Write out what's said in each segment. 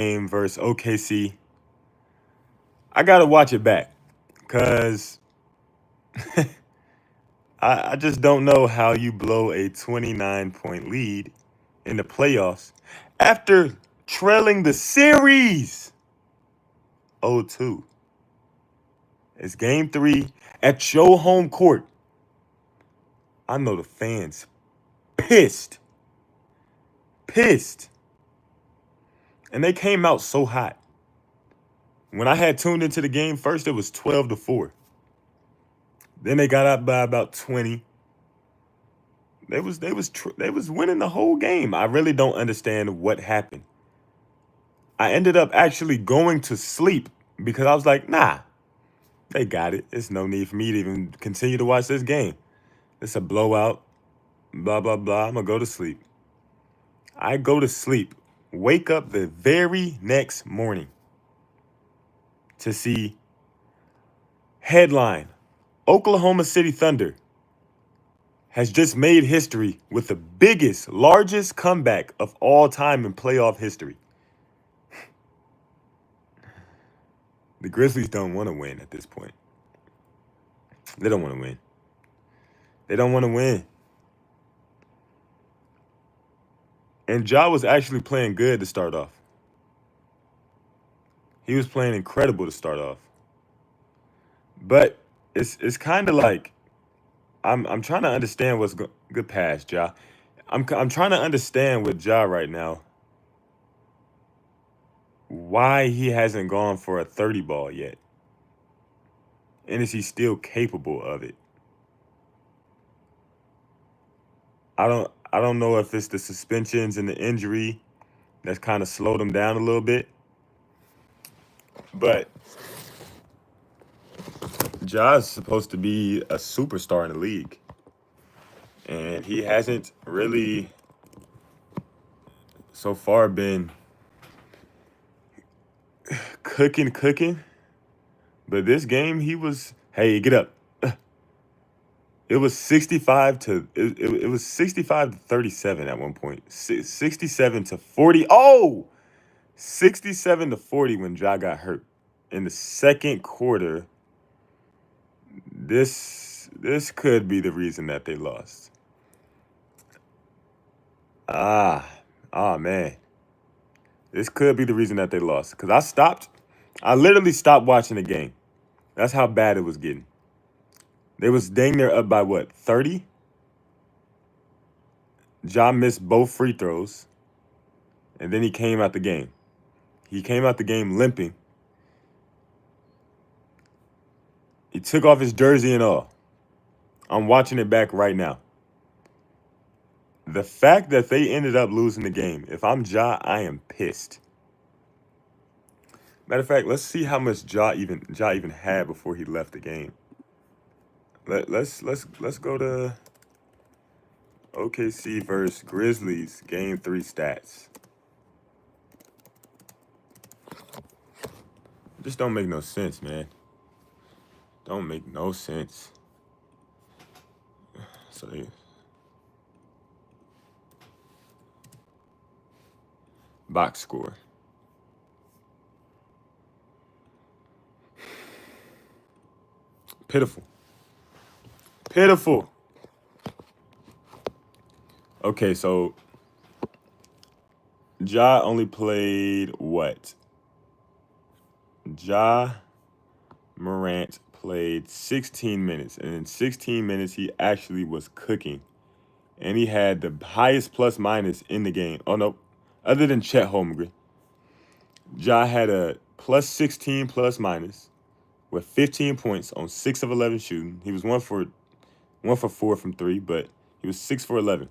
game versus OKC. I gotta watch it back because I just don't know how you blow a 29-point lead in the playoffs after trailing the series 0-2. It's game three at your home court. I know the fans pissed. Pissed. And they came out so hot. When I had tuned into the game first, it was 12-4. Then they got up by about 20. They was winning the whole game. I really don't understand what happened. I ended up actually going to sleep because I was like, nah, they got it. It's no need for me to even continue to watch this game. It's a blowout. Blah blah blah. I'm gonna go to sleep. I go to sleep. Wake up the very next morning to see headline: Oklahoma City Thunder has just made history with the biggest, largest comeback of all time in playoff history. The Grizzlies don't want to win at this point. They don't want to win. They don't want to win. And Ja was actually playing good to start off. He was playing incredible to start off. But it's kind of like I'm trying to understand what's good past Ja. I'm trying to understand with Ja right now why he hasn't gone for a 30 ball yet. And is he still capable of it? I don't know if it's the suspensions and the injury that's kind of slowed him down a little bit. But Ja is supposed to be a superstar in the league. And he hasn't really so far been cooking. But this game he was, hey, get up. It was 65 to 37 at one point. 67 to 40. Oh! 67 to 40 when Ja got hurt. In the second quarter, this could be the reason that they lost. Ah, man. This could be the reason that they lost. Because I literally stopped watching the game. That's how bad it was getting. They was dang near up by what, 30? Ja missed both free throws. And then he came out the game. He came out the game limping. He took off his jersey and all. I'm watching it back right now. The fact that they ended up losing the game, if I'm Ja, I am pissed. Matter of fact, let's see how much Ja even had before he left the game. Let's go to OKC versus Grizzlies game 3 stats. Just don't make no sense, man. Don't make no sense. So box score. Pitiful. Pitiful. Okay, so Ja only played what? Ja Morant played 16 minutes, and in 16 minutes he actually was cooking. And he had the highest plus minus in the game. Oh no, other than Chet Holmgren. Ja had a plus 16 plus minus with 15 points on 6 of 11 shooting. He was 1 for 4 from 3, but he was 6 for 11.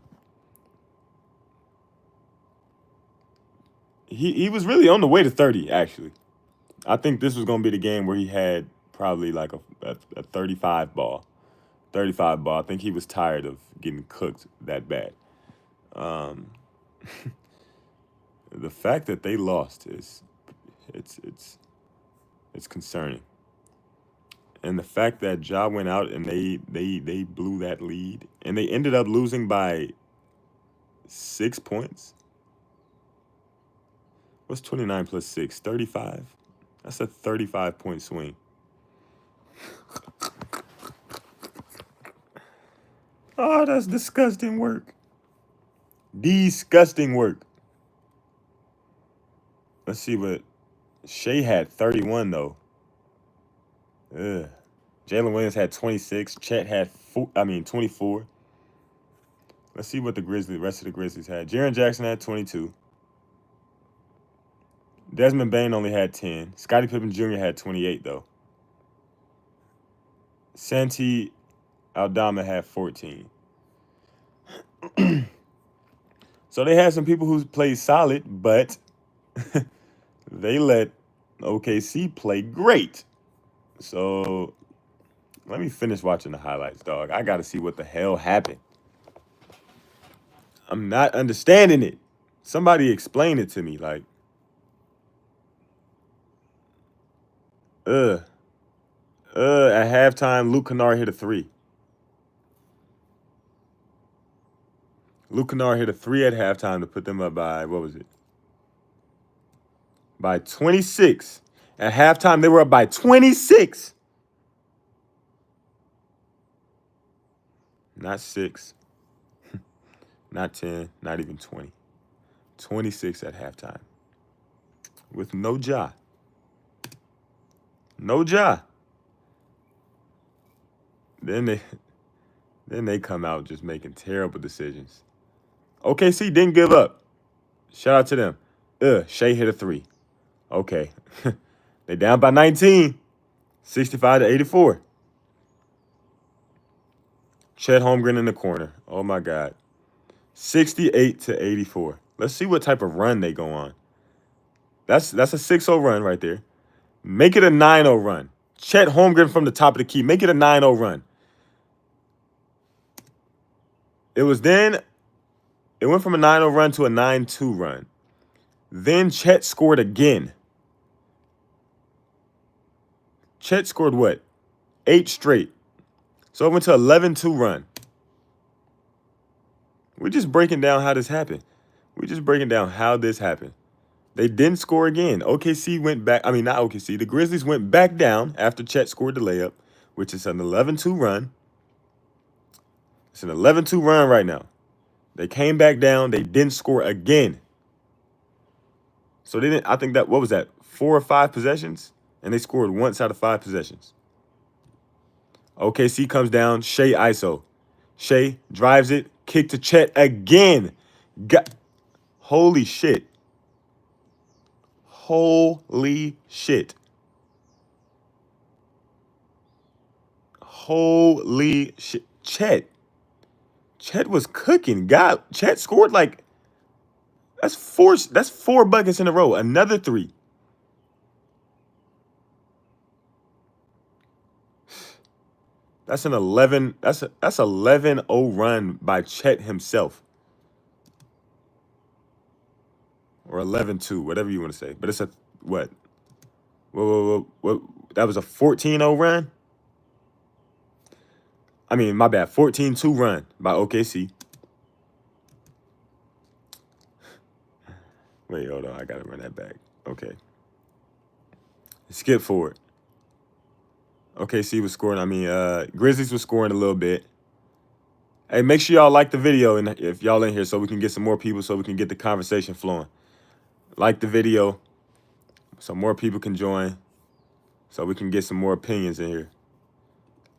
He was really on the way to 30, actually. I think this was going to be the game where he had probably like a 35 ball. 35 ball. I think he was tired of getting cooked that bad. The fact that they lost is it's concerning. And the fact that Ja went out and they blew that lead and they ended up losing by 6 points. What's 29 plus 6? 35? That's a 35-point swing. Oh, that's disgusting work. Disgusting work. Let's see what Shea had 31 though. Ugh. Jalen Williams had 26. Chet had 24. Let's see what the rest of the Grizzlies had. Jaren Jackson had 22. Desmond Bane only had 10. Scottie Pippen Jr. had 28 though. Santi Aldama had 14. So they had some people who played solid, but they let OKC play great. So let me finish watching the highlights, dog. I got to see what the hell happened. I'm not understanding it. Somebody explain it to me. Like, at halftime, Luke Kennard hit a 3. Luke Kennard hit a 3 at halftime to put them up by, what was it? By 26. At halftime, they were up by 26. Not 6. Not 10. Not even 20. 26 at halftime. With no Ja. No Ja. Then they come out just making terrible decisions. OKC didn't give up. Shout out to them. Shea hit a 3. Okay. They down by 19. 65-84. Chet Holmgren in the corner. Oh my God. 68-84. Let's see what type of run they go on. That's a 6-0 run right there. Make it a 9-0 run. Chet Holmgren from the top of the key. Make it a 9-0 run. It went from a 9-0 run to a 9-2 run. Then Chet scored again. Chet scored what? 8 straight. So it went to 11-2 run. We're just breaking down how this happened. We're just breaking down how this happened. They didn't score again. OKC went back. I mean, not OKC. The Grizzlies went back down after Chet scored the layup, which is an 11-2 run. It's an 11-2 run right now. They came back down. They didn't score again. So they didn't. I think what was that? 4 or 5 possessions? And they scored once out of 5 possessions. OKC comes down. Shea ISO. Shea drives it. Kick to Chet again. Holy shit. Holy shit. Holy shit. Chet was cooking. God, Chet scored like that's 4 buckets in a row. Another 3. That's an 11. That's 11-0 run by Chet himself. Or 11-2, whatever you want to say. But it's a what? Whoa. That was a 14-0 run? I mean, my bad. 14-2 run by OKC. Wait, hold on. I got to run that back. Okay. Skip forward. OKC was scoring. Grizzlies was scoring a little bit. Hey, make sure y'all like the video and if y'all in here so we can get some more people so we can get the conversation flowing. Like the video so more people can join so we can get some more opinions in here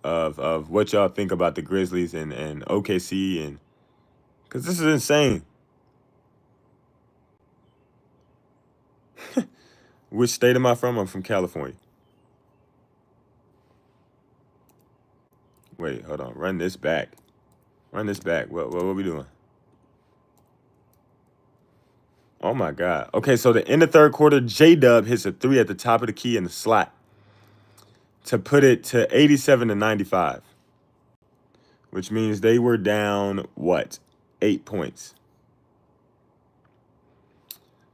of what y'all think about the Grizzlies and OKC and because this is insane. Which state am I from? I'm from California. Wait, hold on. Run this back. What are we doing? Oh my God. Okay, so in the third quarter, J-Dub hits a 3 at the top of the key in the slot to put it to 87-95, which means they were down, 8 points.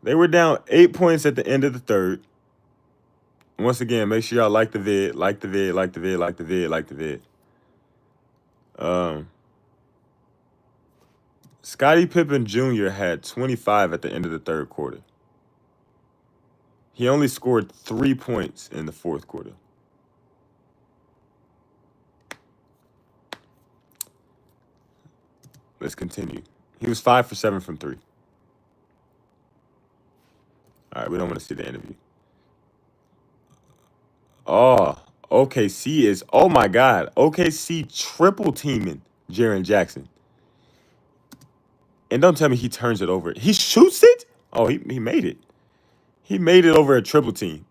They were down 8 points at the end of the third. Once again, make sure y'all like the vid. Scottie Pippen Jr. had 25 at the end of the third quarter. He only scored 3 points in the fourth quarter. Let's continue. He was 5 for 7 from 3. All right, we don't want to see the interview. Oh, OKC is, oh my God, OKC triple teaming Jaren Jackson. And don't tell me he turns it over. He shoots it? Oh, he made it. He made it over a triple team.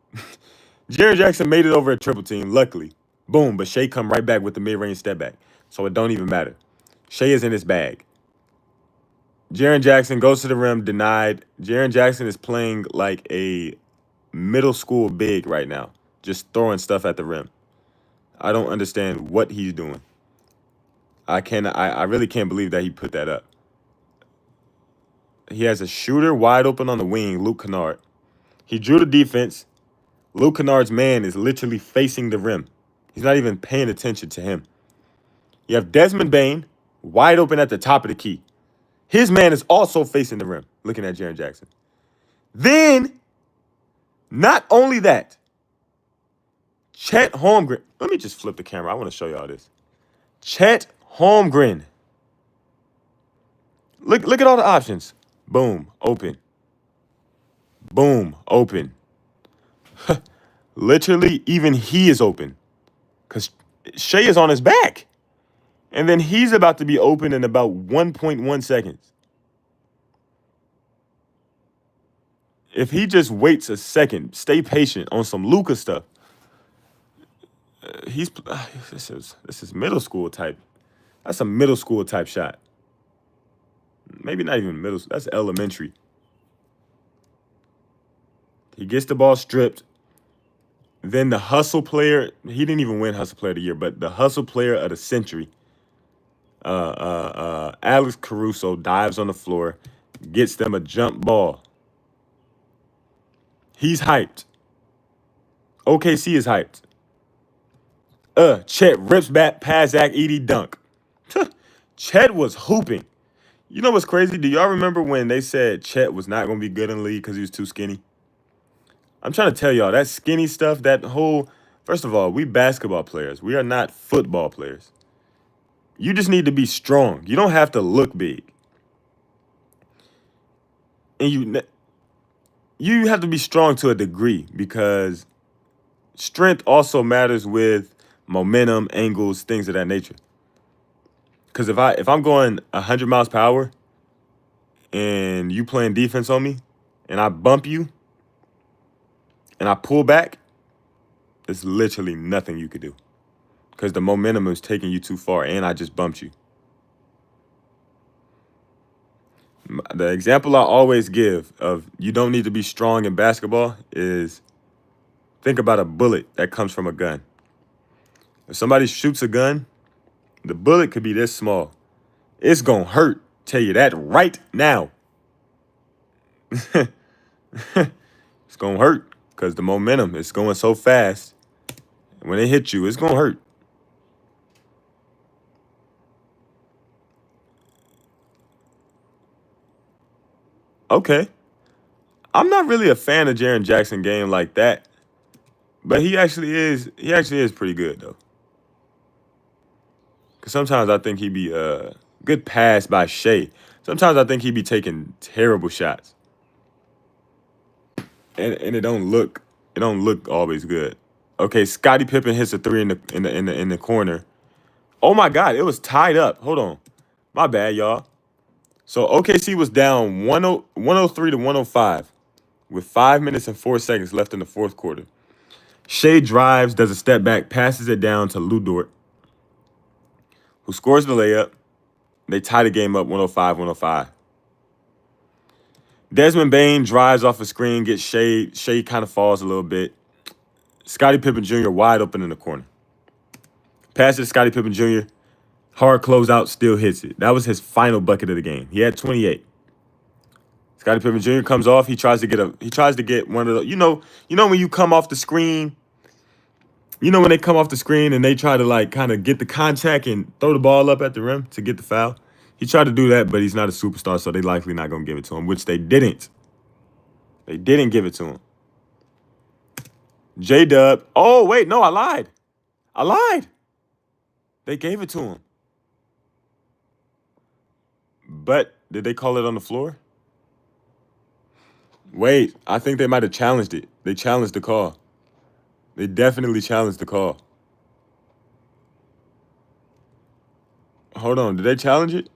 Jaren Jackson made it over a triple team, luckily. Boom, but Shea come right back with the mid-range step back. So it don't even matter. Shea is in his bag. Jaren Jackson goes to the rim, denied. Jaren Jackson is playing like a middle school big right now, just throwing stuff at the rim. I don't understand what he's doing. I really can't believe that he put that up. He has a shooter wide open on the wing, Luke Kennard. He drew the defense. Luke Kennard's man is literally facing the rim. He's not even paying attention to him. You have Desmond Bane wide open at the top of the key. His man is also facing the rim, looking at Jaren Jackson. Then, not only that, Chet Holmgren. Let me just flip the camera. I want to show y'all this. Chet Holmgren. Look at all the options. Boom, open. Boom, open. Literally, even he is open. Because Shea is on his back. And then he's about to be open in about 1.1 seconds. If he just waits a second, stay patient on some Luka stuff. This is middle school type. That's a middle school type shot. Maybe not even middle. That's elementary. He gets the ball stripped. Then the hustle player, he didn't even win hustle player of the year, but the hustle player of the century, Alex Caruso dives on the floor, gets them a jump ball. He's hyped. OKC is hyped. Chet rips back past Zach Edey dunk. Chet was hooping. You know what's crazy? Do y'all remember when they said Chet was not going to be good in the league because he was too skinny? I'm trying to tell y'all, that skinny stuff, that whole... First of all, we basketball players. We are not football players. You just need to be strong. You don't have to look big. And you have to be strong to a degree because strength also matters with momentum, angles, things of that nature. Because if I'm going 100 miles per hour and you playing defense on me and I bump you and I pull back, there's literally nothing you could do because the momentum is taking you too far and I just bumped you. The example I always give of you don't need to be strong in basketball is think about a bullet that comes from a gun. If somebody shoots a gun, the bullet could be this small. It's going to hurt. Tell you that right now. It's going to hurt because the momentum is going so fast. When it hits you, it's going to hurt. Okay. I'm not really a fan of Jaren Jackson game like that. But he actually is pretty good though. Cause sometimes I think he'd be good pass by Shea. Sometimes I think he'd be taking terrible shots. And it don't look always good. Okay, Scottie Pippen hits a three in the corner. Oh my God, it was tied up. Hold on. My bad, y'all. So OKC was down 103 to 105 with 5 minutes and 4 seconds left in the fourth quarter. Shea drives, does a step back, passes it down to Lou Dort, who scores the layup. They tie the game up 105-105. Desmond Bane drives off a screen, gets Shea. Shea kind of falls a little bit. Scottie Pippen Jr. wide open in the corner. Passes to Scottie Pippen Jr. Hard closeout, still hits it. That was his final bucket of the game. He had 28. Scottie Pippen Jr. comes off. He tries to get one of the, you know when you come off the screen, when they come off the screen and they try to like kind of get the contact and throw the ball up at the rim to get the foul. He tried to do that, but he's not a superstar, so they likely not gonna give it to him, which they didn't. They didn't give it to him. J-Dub. Oh, wait, no, I lied. I lied. They gave it to him. But did they call it on the floor? Wait, I think they might have challenged it. They challenged the call. They definitely challenged the call. Hold on, did they challenge it?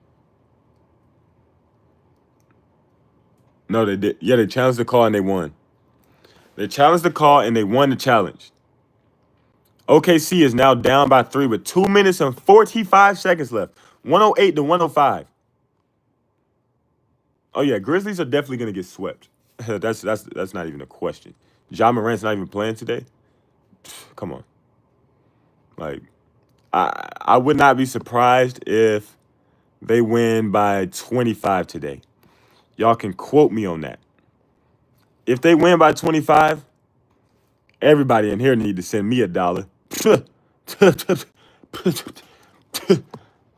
No, they did. Yeah, they challenged the call and they won. They challenged the call and they won the challenge. OKC is now down by 3 with 2 minutes and 45 seconds left. 108 to 105. Oh yeah, Grizzlies are definitely gonna get swept. that's not even a question. Ja Morant's not even playing today. Come on. Like, I would not be surprised if they win by 25 today. Y'all can quote me on that. If they win by 25, everybody in here need to send me $1.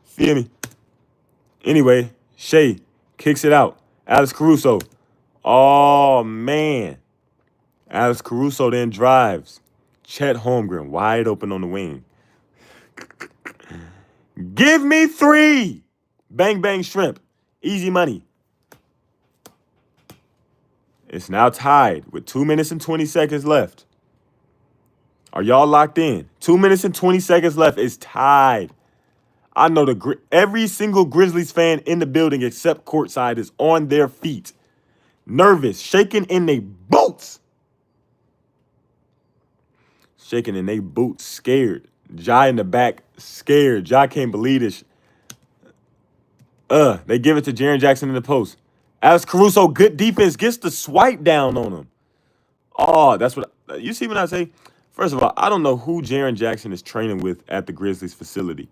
Feel me? Anyway, Shea kicks it out. Alex Caruso. Oh, man. Alex Caruso then drives. Chet Holmgren wide open on the wing. Give me 3. Bang, bang, shrimp. Easy money. It's now tied with 2 minutes and 20 seconds left. Are y'all locked in? 2 minutes and 20 seconds left. It's tied. I know every single Grizzlies fan in the building except courtside is on their feet. Nervous, shaking in their boots. Shaking in their boots, scared. Ja in the back, scared. Ja can't believe this. They give it to Jaren Jackson in the post. Alex Caruso, good defense, gets the swipe down on him. Oh, that's what you see when I say. First of all, I don't know who Jaren Jackson is training with at the Grizzlies facility,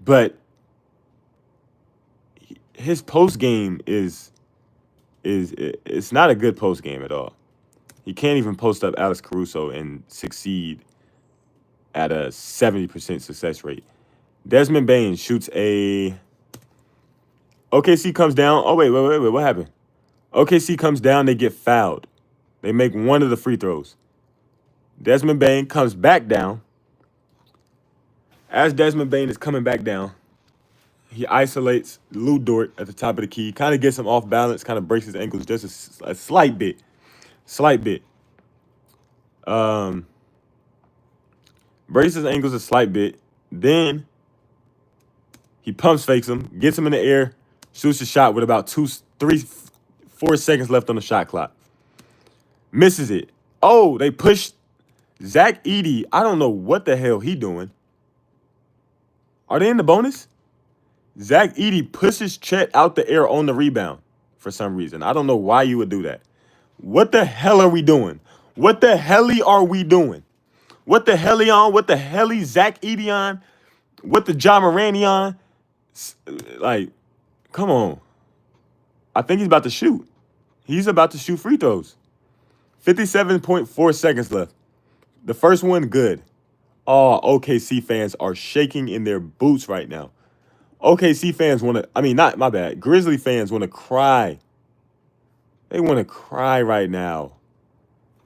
but his post game is it's not a good post game at all. He can't even post up Alex Caruso and succeed at a 70% success rate. Desmond Bane shoots a. OKC comes down. Oh, wait. What happened? OKC comes down. They get fouled. They make one of the free throws. Desmond Bane comes back down. As Desmond Bane is coming back down, he isolates Lou Dort at the top of the key. Kind of gets him off balance. Kind of breaks his ankles just a slight bit. Breaks his ankles a slight bit. Then he pumps fakes him, gets him in the air, shoots a shot with about 2, 3, 4 seconds left on the shot clock. Misses it. Oh, they push Zach Edey. I don't know what the hell he doing. Are they in the bonus? Zach Edey pushes Chet out the air on the rebound for some reason. I don't know why you would do that. What the hell are we doing? What the hell are we doing? What the hell on? What the hell Zach Edey on? What the Ja Morant on? Like, come on. I think he's about to shoot. He's about to shoot free throws. 57.4 seconds left. The first one, good. Oh, OKC fans are shaking in their boots right now. OKC fans want to, not my bad. Grizzly fans want to cry. They want to cry right now.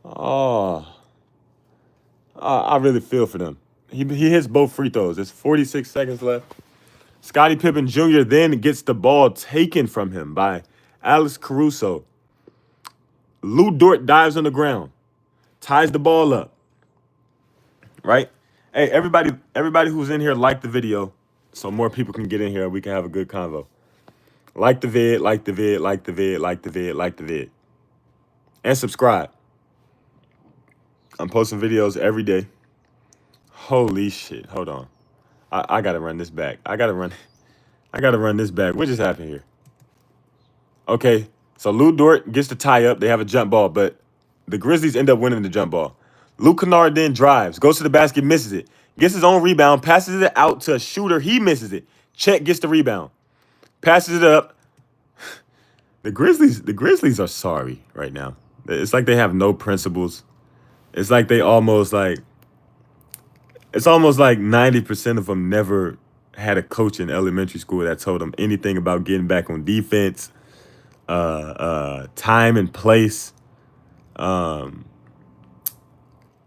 Oh, I really feel for them. He hits both free throws. There's 46 seconds left. Scottie Pippen Jr. then gets the ball taken from him by Alex Caruso. Lou Dort dives on the ground, ties the ball up. Right? Hey, everybody who's in here, like the video so more people can get in here. We can have a good convo. Like the vid, like the vid, like the vid, like the vid, like the vid. And subscribe. I'm posting videos every day. Holy shit. Hold on. I gotta run this back. I gotta run this back. What just happened here? Okay, so Lou Dort gets the tie up. They have a jump ball, but the Grizzlies end up winning the jump ball. Luke Kennard then drives, goes to the basket, misses it, gets his own rebound, passes it out to a shooter. He misses it. Chet gets the rebound, passes it up. The Grizzlies are sorry right now. It's like they have no principles. It's like they almost like. It's almost like 90% of them never had a coach in elementary school that told them anything about getting back on defense, time and place.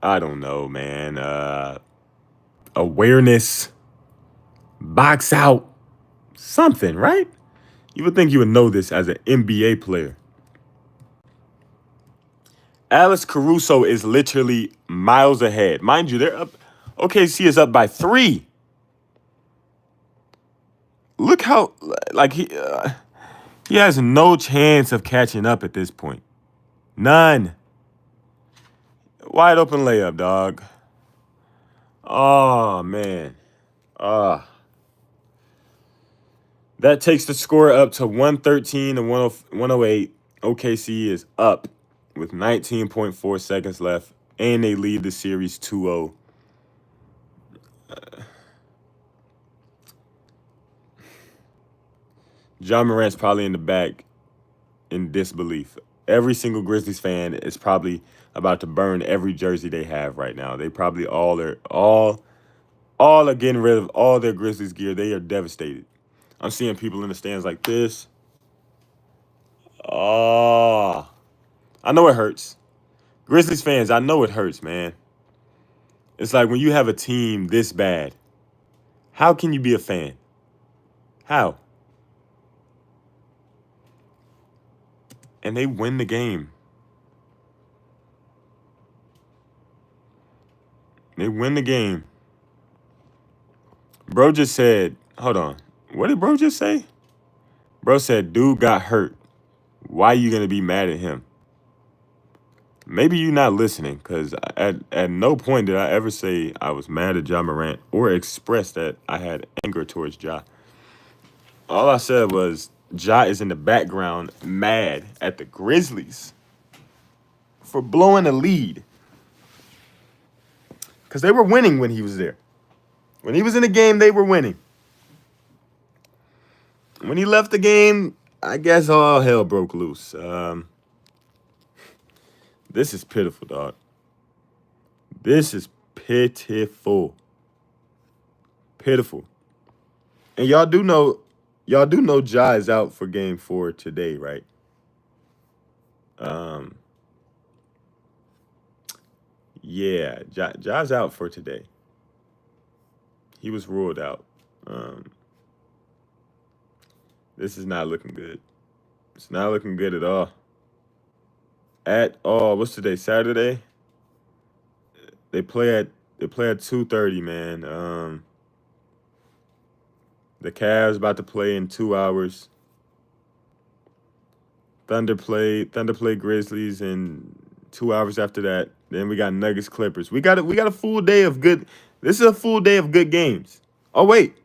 I don't know, man. Awareness, box out, something, right? You would think you would know this as an NBA player. Alex Caruso is literally miles ahead. Mind you, they're up. OKC is up by 3. Look how like he has no chance of catching up at this point. None. Wide open layup, dog. Oh man. Ah. That takes the score up to 113 to 108. OKC is up with 19.4 seconds left, and they lead the series 2-0. John Morant's probably in the back in disbelief. Every single Grizzlies fan is probably about to burn every jersey they have right now. They probably all are getting rid of all their Grizzlies gear. They are devastated. I'm seeing people in the stands like this. Oh, I know it hurts. Grizzlies fans, I know it hurts, man. It's like when you have a team this bad, how can you be a fan? How? And they win the game. They win the game. Bro just said, hold on. What did bro just say? Bro said, dude got hurt. Why you going to be mad at him? Maybe you're not listening, because at no point did I ever say I was mad at Ja Morant or express that I had anger towards Ja. All I said was Ja is in the background mad at the Grizzlies for blowing a lead. Because they were winning when he was there. When he was in the game, they were winning. When he left the game, I guess all hell broke loose. This is pitiful, dog. This is pitiful. Pitiful. And y'all do know Ja is out for game 4 today, right? Yeah, Ja's out for today. He was ruled out. This is not looking good. It's not looking good at all. At all. What's today? Saturday? They play at 2:30, man. The Cavs about to play in 2 hours. Thunder play Grizzlies in 2 hours after that. Then we got Nuggets Clippers. We got a full day of good. This is a full day of good games. Oh wait.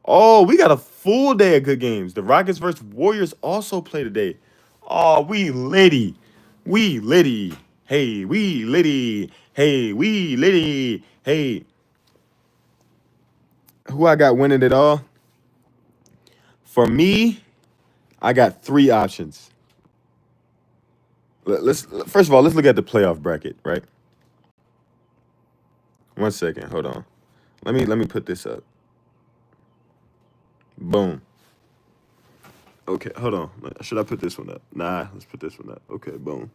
Oh, we got a full day of good games. The Rockets versus Warriors also play today. Oh, we litty. We litty. Hey, we litty. Hey, we litty. Hey. Who I got winning it all? For me, I got 3 options. Let's first of all, let's look at the playoff bracket, right? 1 second, hold on. Let me put this up. Boom. Okay, hold on. Should I put this one up? Nah, let's put this one up. Okay, boom.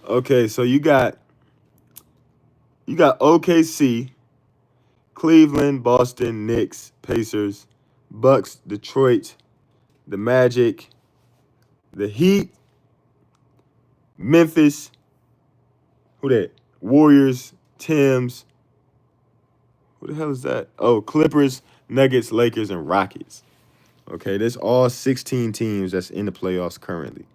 Okay, so you got OKC, Cleveland, Boston, Knicks, Pacers, Bucks, Detroit, the Magic, the Heat, Memphis, who that? Warriors, Timbs. Who the hell is that? Oh, Clippers, Nuggets, Lakers, and Rockets. Okay, there's all 16 teams that's in the playoffs currently.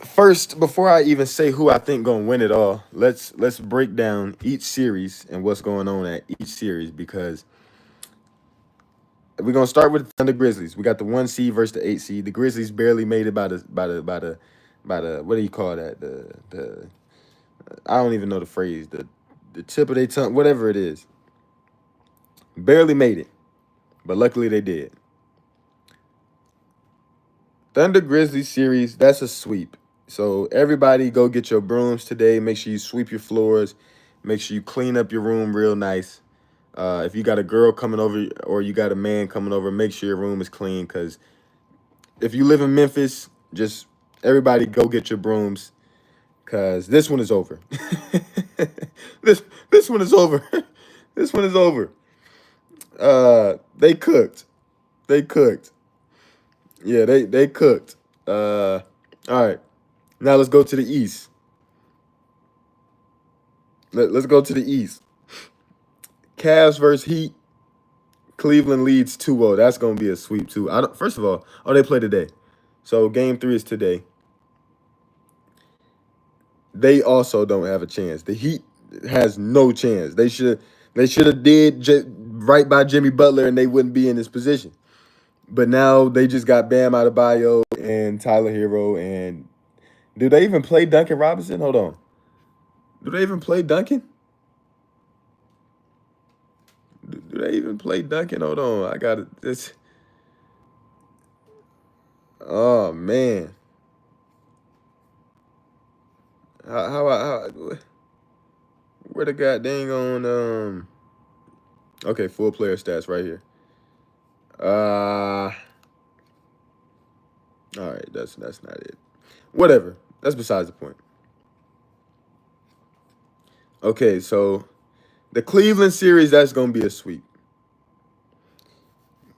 First, before I even say who I think gonna win it all, let's break down each series and what's going on at each series, because we're gonna start with the Thunder Grizzlies. We got the 1 seed versus the 8 seed. The Grizzlies barely made it by the what do you call that? The I don't even know the phrase. The tip of their tongue, whatever it is. Barely made it, but luckily they did. Thunder Grizzlies series, that's a sweep. So everybody go get your brooms today. Make sure you sweep your floors. Make sure you clean up your room real nice. If you got a girl coming over or you got a man coming over, make sure your room is clean, because if you live in Memphis, just everybody go get your brooms. Cause this one is over. this one is over. This one is over. They cooked. They cooked. Yeah, they cooked. All right. Now let's go to the East. Let's go to the East. Cavs versus Heat. Cleveland leads 2-0. That's gonna be a sweep too. First of all, they play today. So game 3 is today. They also don't have a chance. The Heat has no chance. They should have did right by Jimmy Butler and they wouldn't be in this position. But now they just got Bam Adebayo and Tyler Hero. And do they even play Duncan Robinson? Hold on. Do they even play Duncan? Do they even play Duncan? Hold on. I got it. Oh man. How where the god dang on okay, full player stats right here. All right, that's not it. Whatever. That's besides the point. Okay, so the Cleveland series, that's gonna be a sweep.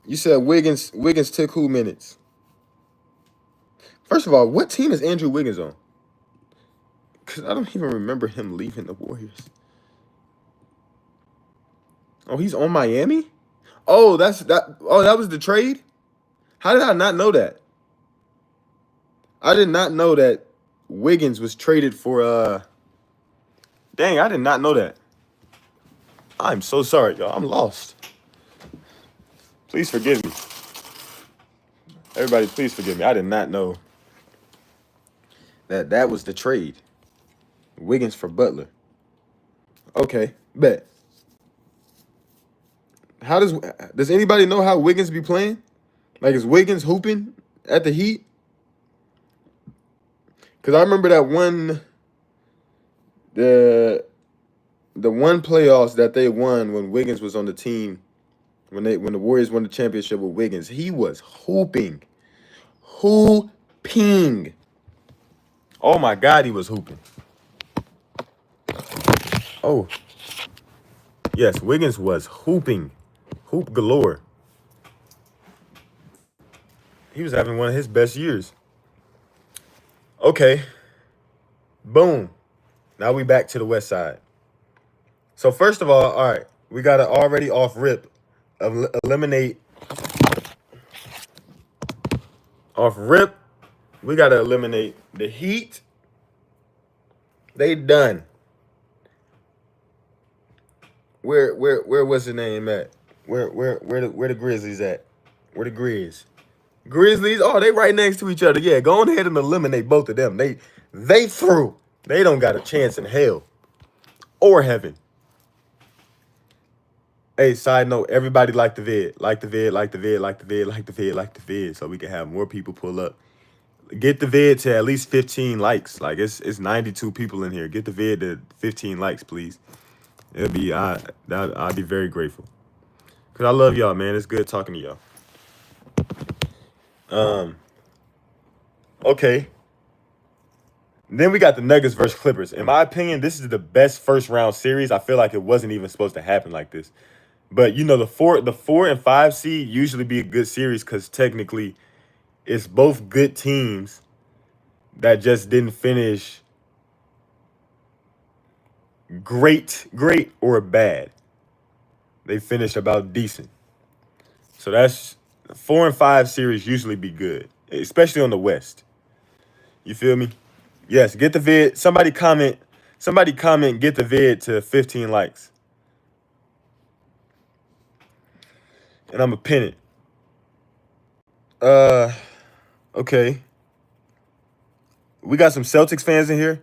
You said Wiggins took who minutes? First of all, what team is Andrew Wiggins on? Because I don't even remember him leaving the Warriors. Oh, he's on Miami? Oh, that was the trade? How did I not know that? I did not know that Wiggins was traded for dang, I did not know that. I'm so sorry, y'all. I'm lost. Please forgive me. Everybody, please forgive me. I did not know that was the trade. Wiggins for Butler. Okay, bet. How does anybody know how Wiggins be playing? Like, is Wiggins hooping at the Heat? Because I remember that one, the one playoffs that they won when Wiggins was on the team, when the Warriors won the championship with Wiggins, he was hooping. Hooping. Oh my God, he was hooping. Oh. Yes, Wiggins was hooping. Hoop galore. He was having one of his best years. Okay. Boom. Now we back to the West Side. So first of all right, we got to already off rip eliminate. Off rip, we got to eliminate the Heat. They done. Where was the name at? Where the Grizzlies at? Where the Grizz? Grizzlies, oh, they right next to each other. Yeah, go on ahead and eliminate both of them. They through. They don't got a chance in hell or heaven. Hey, side note, everybody like the vid. Like the vid, like the vid, like the vid, like the vid, like the vid, so we can have more people pull up. Get the vid to at least 15 likes. Like, it's 92 people in here. Get the vid to 15 likes, please. It'll be I'll be very grateful. Cause I love y'all, man. It's good talking to y'all. Okay. Then we got the Nuggets versus Clippers. In my opinion, this is the best first round series. I feel like it wasn't even supposed to happen like this. But you know, the 4 and 5 seed usually be a good series because technically it's both good teams that just didn't finish great or bad. They finished about decent. So that's 4 and 5 series usually be good, especially on the West. You feel me? Yes, get the vid. Somebody comment, get the vid to 15 likes. And I'm going to pin it. Okay. We got some Celtics fans in here.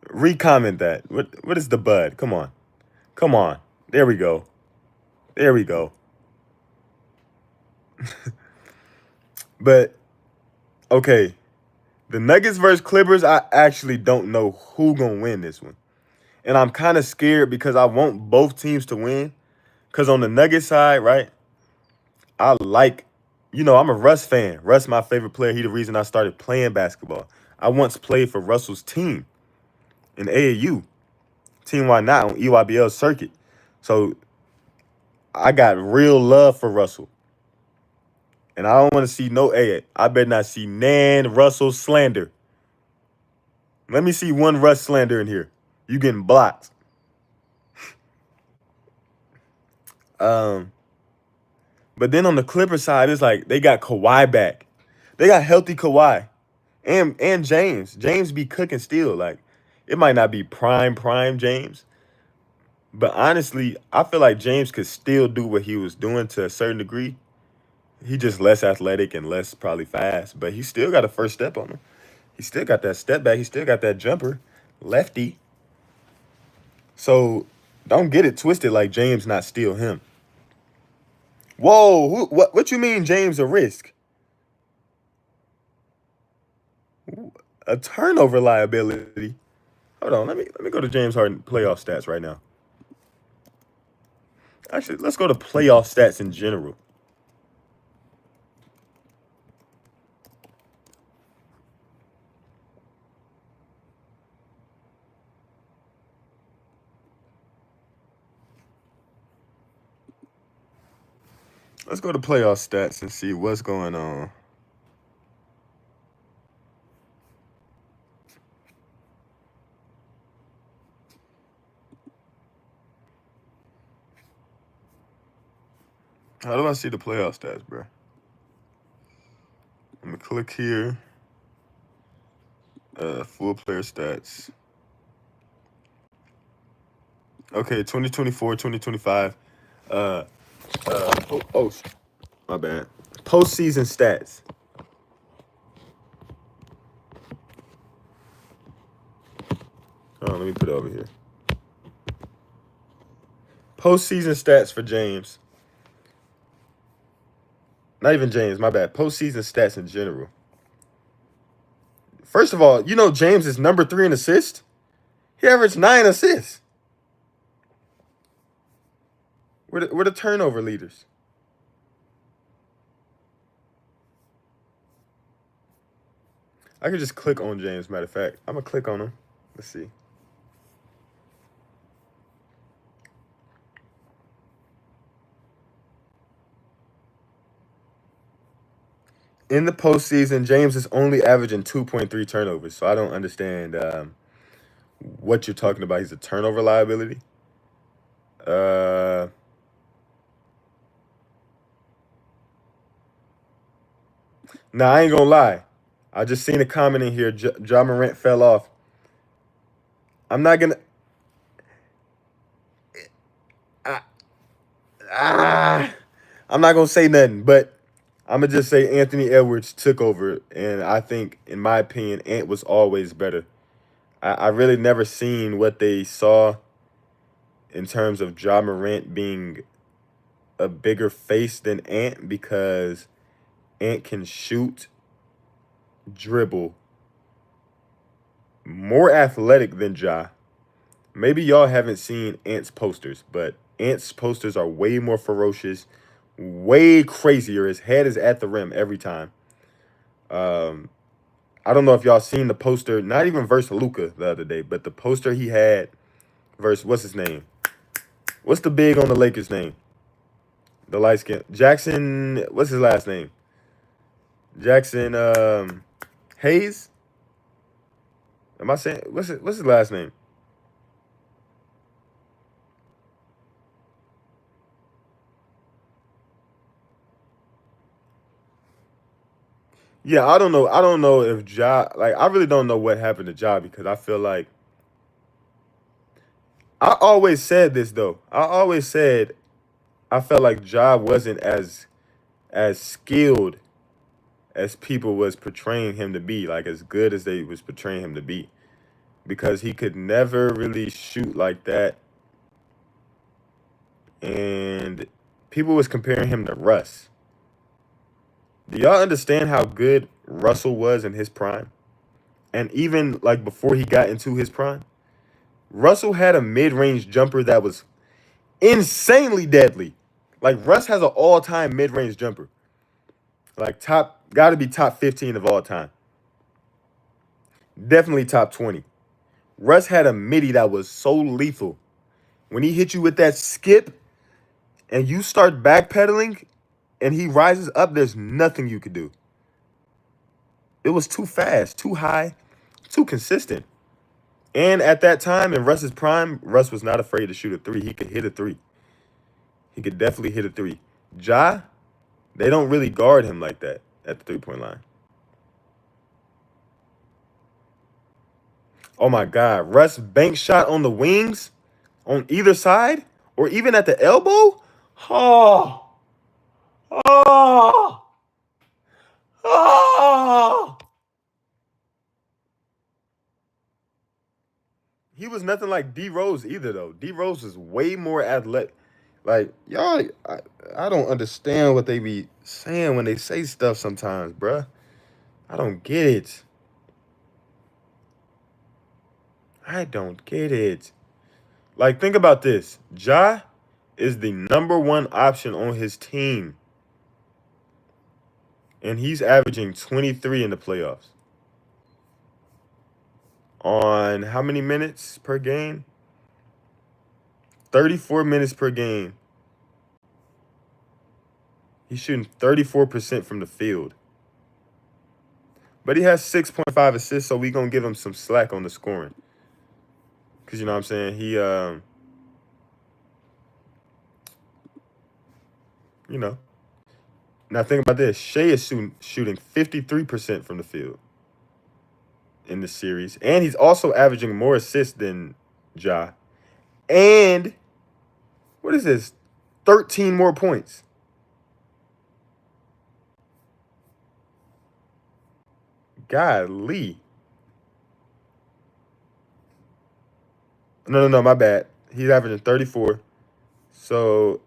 Recomment that. What is the bud? Come on. There we go. But okay. The Nuggets versus Clippers, I actually don't know who gonna win this one. And I'm kind of scared because I want both teams to win. Because on the Nuggets side, right, I like I'm a Russ fan. Russ, my favorite player. He the reason I started playing basketball. I once played for Russell's team in AAU. Team Why Not on EYBL circuit. So I got real love for Russell. And I don't want to see I better not see Nan Russell slander. Let me see one Russ slander in here. You getting blocked. Um, but then on the Clippers side, it's like they got Kawhi back. They got healthy Kawhi. And James. James be cooking still. Like, it might not be prime James. But honestly, I feel like James could still do what he was doing to a certain degree. He just less athletic and less probably fast, but he still got a first step on him. He still got that step back. He still got that jumper, lefty. So don't get it twisted like James not still him. Whoa, what you mean James a risk? A turnover liability. Hold on, let me go to James Harden playoff stats right now. Actually, let's go to playoff stats in general. Let's go to playoff stats and see what's going on. How do I see the playoff stats, bro? Let me click here. Full player stats. Okay, 2024, 2025. My bad. Postseason stats. Oh, let me put it over here. Postseason stats for James. Not even James, my bad. Postseason stats in general. First of all, James is number 3 in assists. He averaged 9 assists. We're the turnover leaders. I could just click on James, matter of fact. I'm going to click on him. Let's see. In the postseason, James is only averaging 2.3 turnovers, so I don't understand what you're talking about. He's a turnover liability. Nah, I ain't gonna lie. I just seen a comment in here. Ja Morant fell off. I'm not gonna. I'm not gonna say nothing, but I'm gonna just say Anthony Edwards took over, and I think, in my opinion, Ant was always better. I really never seen what they saw in terms of Ja Morant being a bigger face than Ant, because Ant can shoot, dribble, more athletic than Ja. Maybe y'all haven't seen Ant's posters, but Ant's posters are way more ferocious, way crazier. His head is at the rim every time. I don't know if y'all seen the poster, not even versus Luka the other day, but the poster he had versus, what's his name? What's the big on the Lakers name? The light skin. Jackson, what's his last name? Jackson Hayes? Am I saying, what's his last name? Yeah, I don't know. I don't know if Ja, like, I really don't know what happened to Ja, because I feel like, I always said this though. I always said I felt like Ja wasn't as skilled as people was portraying him to be, like as good as they was portraying him to be, because he could never really shoot like that, and people was comparing him to Russ. Do y'all understand how good Russell was in his prime? And even like before he got into his prime, Russell had a mid-range jumper that was insanely deadly. Like, Russ has an all-time mid-range jumper. Like got to be top 15 of all time. Definitely top 20. Russ had a midi that was so lethal. When he hit you with that skip and you start backpedaling and he rises up, there's nothing you could do. It was too fast, too high, too consistent. And at that time, in Russ's prime, Russ was not afraid to shoot a three. He could hit a three. He could definitely hit a three. Ja, they don't really guard him like that at the three-point line. Oh my God. Russ bank shot on the wings on either side or even at the elbow. Oh, oh, oh. He was nothing like D Rose either, though. D Rose is way more athletic. Like, y'all, I don't understand what they be saying when they say stuff sometimes, bruh. I don't get it. I don't get it. Like, think about this. Ja is the number one option on his team. And he's averaging 23 in the playoffs. On how many minutes per game? 34 minutes per game. He's shooting 34% from the field. But he has 6.5 assists, so we going to give him some slack on the scoring. Because, you know what I'm saying? He, you know. Now, think about this. Shea is shooting 53% from the field in this series. And he's also averaging more assists than Ja. And, what is this? 13 more points. Golly. No, my bad. He's averaging 34. So,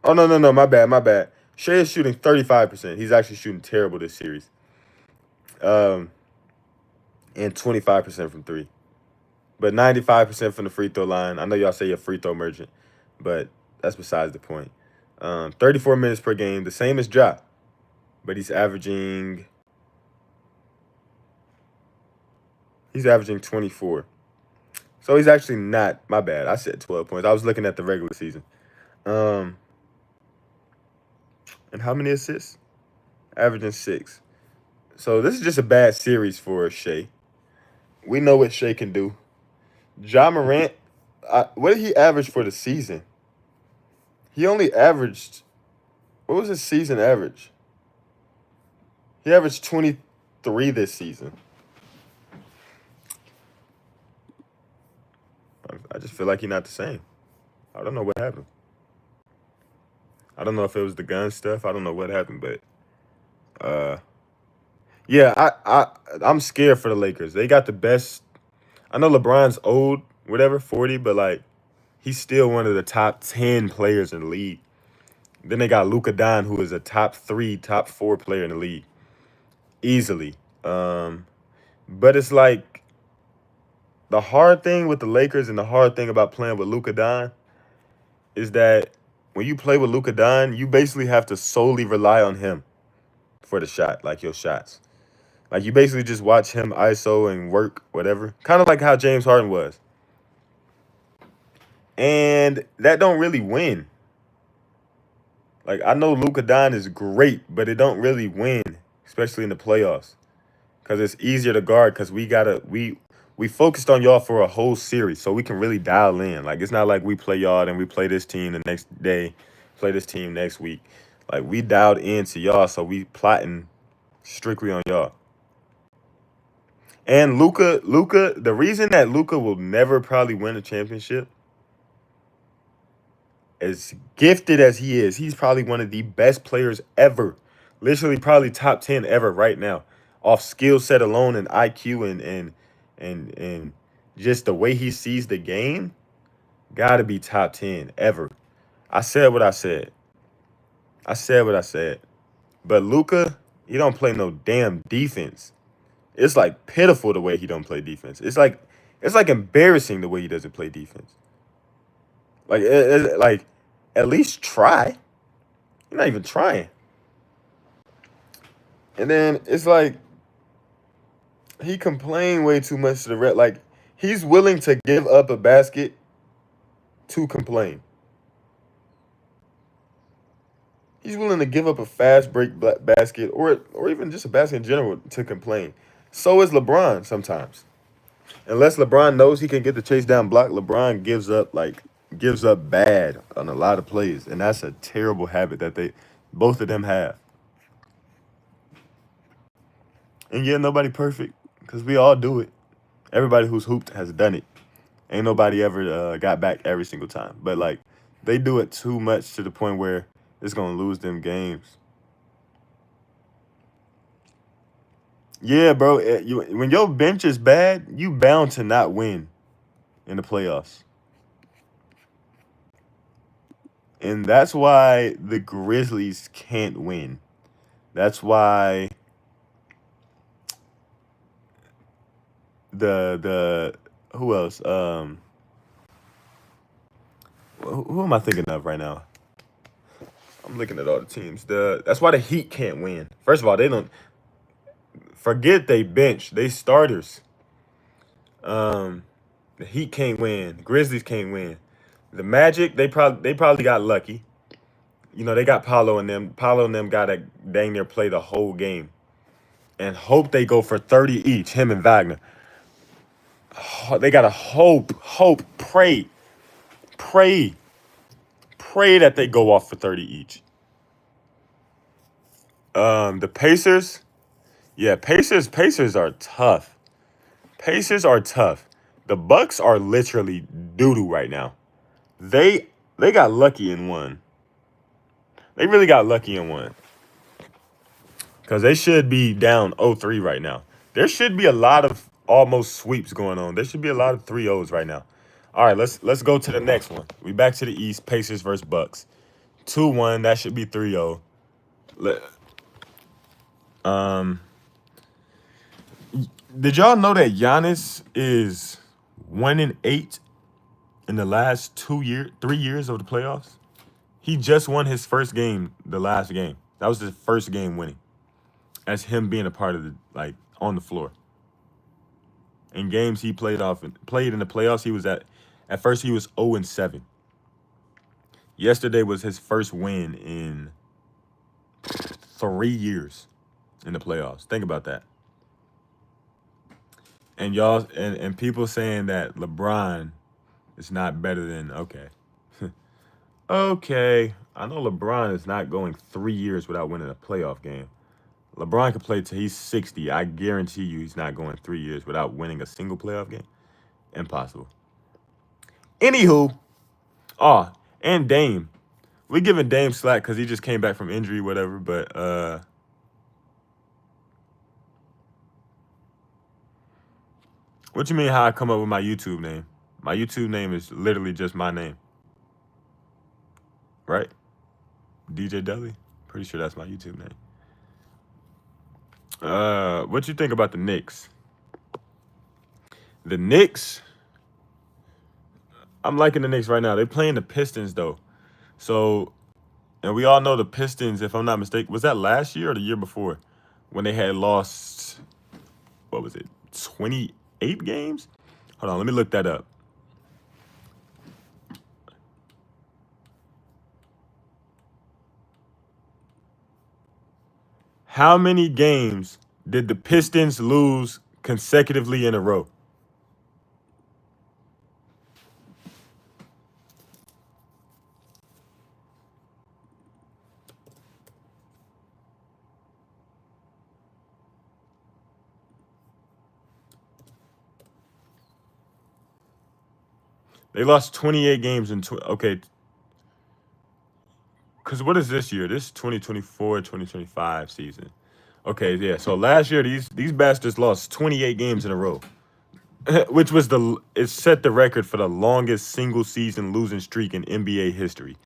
oh, no, my bad. Shea is shooting 35%. He's actually shooting terrible this series. And 25% from three. But 95% from the free throw line. I know y'all say you're a free throw merchant, but that's besides the point. 34 minutes per game, the same as Ja. But he's averaging 24. So he's actually not, my bad. I said 12 points. I was looking at the regular season. And how many assists? Averaging 6. So this is just a bad series for Shea. We know what Shea can do. Ja Morant, what did he average for the season? He only averaged, what was his season average? He averaged 23 this season. I just feel like he's not the same. I don't know what happened. I don't know if it was the gun stuff. I don't know what happened, but yeah, I'm scared for the Lakers. They got the best. I know LeBron's old, whatever, 40, but like he's still one of the top 10 players in the league. Then they got Luka Don, who is a top 3, top 4 player in the league. Easily. But it's like the hard thing with the Lakers and the hard thing about playing with Luka Don is that when you play with Luka Don, you basically have to solely rely on him for the shot, like your shots. Like you basically just watch him ISO and work, whatever. Kind of like how James Harden was. And that don't really win. Like I know Luka Don is great, but it don't really win, especially in the playoffs. Because it's easier to guard because we focused on y'all for a whole series, so we can really dial in. Like it's not like we play y'all and we play this team the next day, play this team next week. Like we dialed into y'all, so we plotting strictly on y'all. And Luka, the reason that Luka will never probably win a championship, as gifted as he is, he's probably one of the best players ever. Literally probably top 10 ever right now. Off skill set alone and IQ and just the way he sees the game, gotta be top 10 ever. I said what I said. I said what I said. But Luka, he don't play no damn defense. It's like pitiful the way he don't play defense. It's like embarrassing the way he doesn't play defense. Like like at least try. You're not even trying. And then it's like he complained way too much to the ref. Like he's willing to give up a basket to complain. He's willing to give up a fast break basket or even just a basket in general to complain. So is LeBron sometimes. Unless LeBron knows he can get the chase down block, LeBron gives up bad on a lot of plays, and that's a terrible habit that they both of them have. And yeah, nobody perfect because we all do it. Everybody who's hooped has done it. Ain't nobody ever got back every single time, but like they do it too much to the point where it's gonna lose them games. Yeah, bro. When your bench is bad, you bound to not win in the playoffs. And that's why the Grizzlies can't win. That's why the who else? Who am I thinking of right now? I'm looking at all the teams. That's why the Heat can't win. First of all, they don't forget they bench. They starters. Um, the Heat can't win. The Grizzlies can't win. The Magic, they probably got lucky. You know, they got Paolo and them. Paolo and them gotta dang near play the whole game. And hope they go for 30 each, him and Wagner. They gotta pray, pray, pray that they go off for 30 each. The Pacers, yeah, Pacers are tough. Pacers are tough. The Bucks are literally doo-doo right now. They got lucky in one. They really got lucky in one. Because they should be down 0-3 right now. There should be a lot of almost sweeps going on. There should be a lot of 3-0s right now. All right, let's go to the next one. We back to the East. Pacers versus Bucks. 2-1. That should be 3-0. Um, did y'all know that Giannis is 1-8 in the last 3 years of the playoffs? He just won his first game, the last game. That was his first game winning. As him being a part of the on the floor. In games he played in the playoffs, he was at first he was 0-7. Yesterday was his first win in 3 years in the playoffs. Think about that. And y'all and people saying that LeBron is not better than okay. Okay. I know LeBron is not going 3 years without winning a playoff game. LeBron can play till he's 60. I guarantee you he's not going 3 years without winning a single playoff game. Impossible. Anywho, and Dame. We giving Dame slack because he just came back from injury, whatever, but what you mean how I come up with my YouTube name? My YouTube name is literally just my name. Right? DJ Dudley? Pretty sure that's my YouTube name. What you think about the Knicks? The Knicks, I'm liking the Knicks right now. They're playing the Pistons though. So, and we all know the Pistons, if I'm not mistaken, was that last year or the year before? When they had lost, what was it, 28 games? Hold on, let me look that up. How many games did the Pistons lose consecutively in a row? They lost 28 games in okay. Because what is this year? This 2024-2025 season. Okay, yeah. So last year these bastards lost 28 games in a row. Which was it set the record for the longest single season losing streak in NBA history.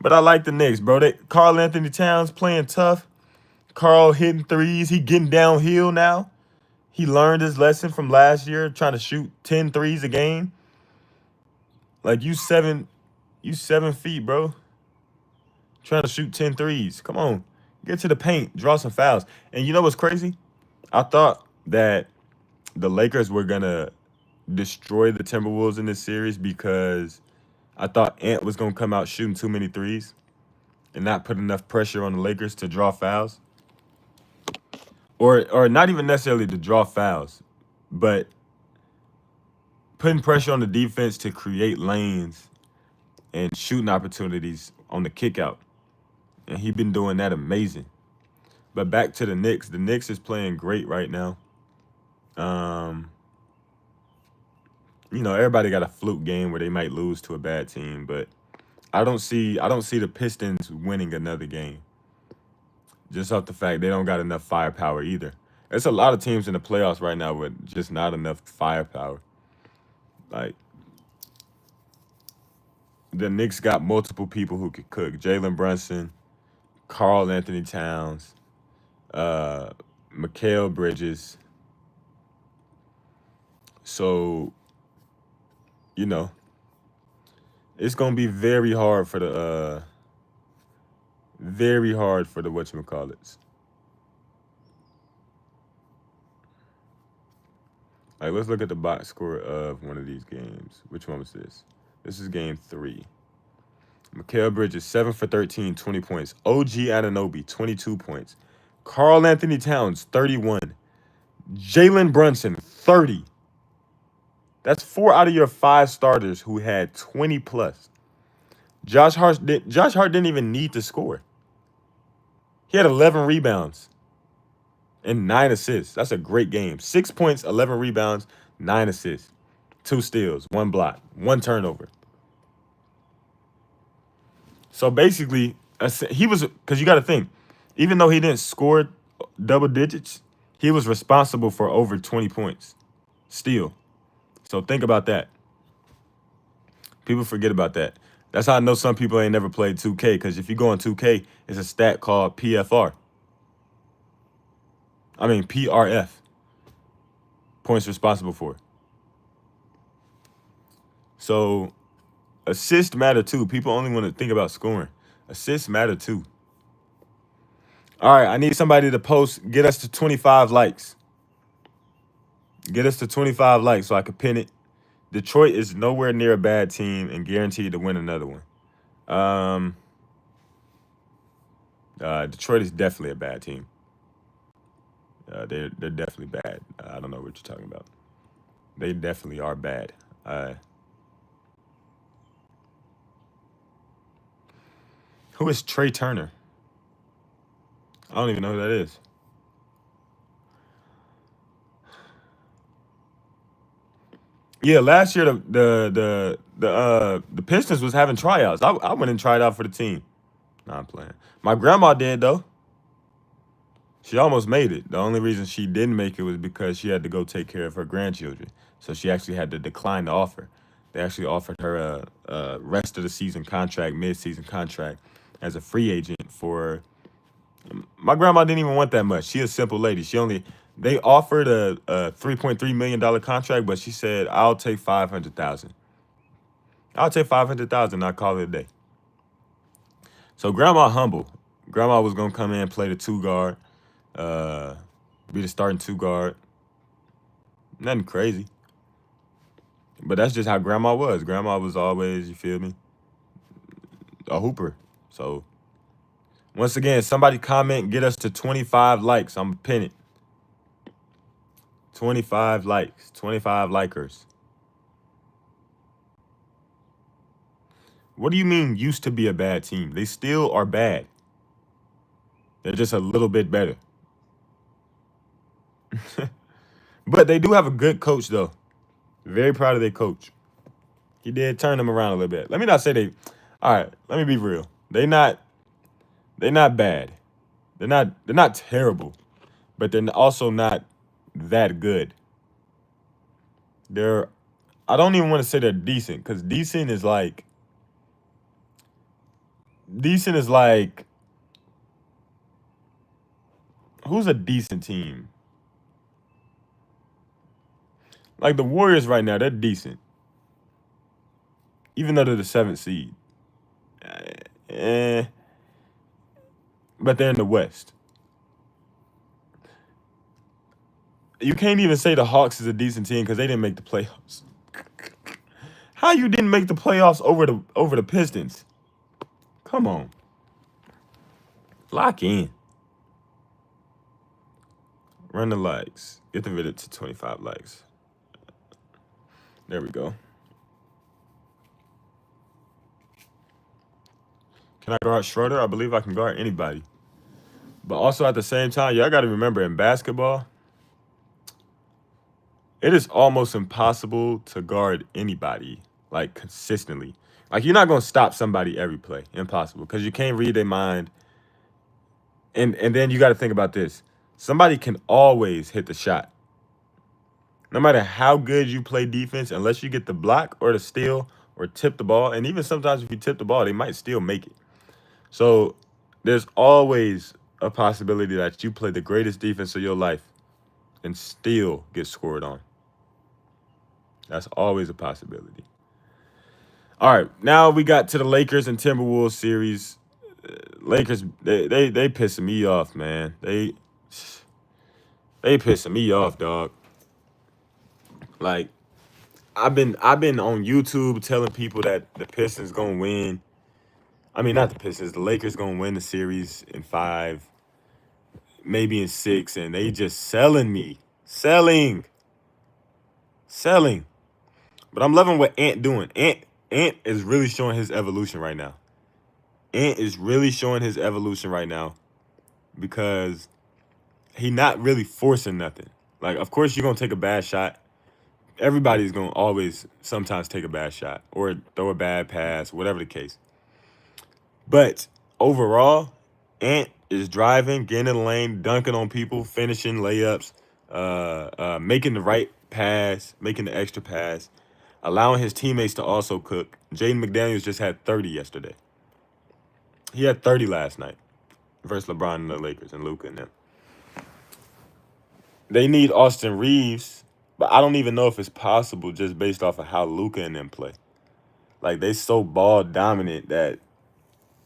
But I like the Knicks, bro. Karl Anthony Towns playing tough. Karl hitting threes. He getting downhill now. He learned his lesson from last year, trying to shoot 10 threes a game. Like you 7 feet, bro. Trying to shoot 10 threes. Come on. Get to the paint. Draw some fouls. And you know what's crazy? I thought that the Lakers were going to destroy the Timberwolves in this series because I thought Ant was going to come out shooting too many threes and not put enough pressure on the Lakers to draw fouls. Or not even necessarily to draw fouls, but putting pressure on the defense to create lanes and shooting opportunities on the kick out. And he's been doing that amazing. But back to the Knicks. The Knicks is playing great right now. Everybody got a fluke game where they might lose to a bad team, but I don't see the Pistons winning another game. Just off the fact they don't got enough firepower either. There's a lot of teams in the playoffs right now with just not enough firepower. Like the Knicks got multiple people who could cook. Jalen Brunson, Karl Anthony Towns, Mikal Bridges. So, it's gonna be very hard for the whatchamacallits. All right, let's look at the box score of one of these games. Which one was this? This is game 3. Mikal Bridges, 7 for 13, 20 points. OG Anunoby, 22 points. Karl Anthony Towns, 31. Jalen Brunson, 30. That's 4 out of your 5 starters who had 20 plus. Josh Hart didn't even need to score. He had 11 rebounds and 9 assists. That's a great game. 6 points, 11 rebounds, 9 assists, 2 steals, 1 block, 1 turnover. So basically, he was, because you got to think, even though he didn't score double digits, he was responsible for over 20 points still. So think about that. People forget about that. That's how I know some people ain't never played 2K, because if you go on 2K, it's a stat called PRF. Points responsible for. So assists matter too. People only want to think about scoring. Assists matter too. All right, I need somebody to post, get us to 25 likes. Get us to 25 likes so I can pin it. Detroit is nowhere near a bad team and guaranteed to win another one. Detroit is definitely a bad team. They're definitely bad. I don't know what you're talking about. They definitely are bad. Who is Trey Turner? I don't even know who that is. Yeah, last year the Pistons was having tryouts. I went and tried out for the team. Nah, I'm playing. My grandma did though. She almost made it. The only reason she didn't make it was because she had to go take care of her grandchildren. So she actually had to decline the offer. They actually offered her a rest of the season contract, mid-season contract, as a free agent for. My grandma didn't even want that much. She a simple lady. They offered a $3.3 million contract, but she said, I'll take 500,000. I'll take 500,000. I'll call it a day. So grandma humble. Grandma was gonna come in and play the 2 guard, be the starting 2 guard. Nothing crazy. But that's just how grandma was. Grandma was always, you feel me, a hooper. So once again, somebody comment, get us to 25 likes. I'm gonna pin it. 25 likes, 25 likers. What do you mean used to be a bad team? They still are bad. They're just a little bit better. But they do have a good coach, though. Very proud of their coach. He did turn them around a little bit. Let me not say they. All right, let me be real. They're not bad. They're not terrible, but they're also not that good. I don't even want to say they're decent, because decent is like who's a decent team? Like the Warriors right now, they're decent, even though they're the 7th seed. Eh, but they're in the West. You can't even say the Hawks is a decent team because they didn't make the playoffs. How you didn't make the playoffs over the Pistons? Come on, lock in. Run the likes. Get the video to 25 likes. There we go. Can I guard Schroeder? I believe I can guard anybody. But also at the same time, y'all got to remember in basketball, it is almost impossible to guard anybody like consistently. Like you're not gonna stop somebody every play. Impossible. Because you can't read their mind. And then you gotta think about this. Somebody can always hit the shot. No matter how good you play defense, unless you get the block or the steal or tip the ball, and even sometimes if you tip the ball, they might still make it. So there's always a possibility that you play the greatest defense of your life and still get scored on. That's always a possibility. All right, now we got to the Lakers and Timberwolves series. Lakers, they pissing me off, man. They pissing me off, dog. Like I've been on YouTube telling people that the Pistons gonna win. I mean, not the Pistons. The Lakers gonna win the series in 5, maybe in 6, and they just selling me, selling. But I'm loving what Ant doing. Ant is really showing his evolution right now. Ant is really showing his evolution right now because he not really forcing nothing. Like, of course, you're gonna take a bad shot. Everybody's gonna always sometimes take a bad shot or throw a bad pass, whatever the case. But overall, Ant is driving, getting in the lane, dunking on people, finishing layups, making the right pass, making the extra pass, allowing his teammates to also cook. Jaden McDaniels just had 30 yesterday. He had 30 last night versus LeBron and the Lakers and Luka and them. They need Austin Reeves, but I don't even know if it's possible just based off of how Luka and them play. Like, they so ball dominant that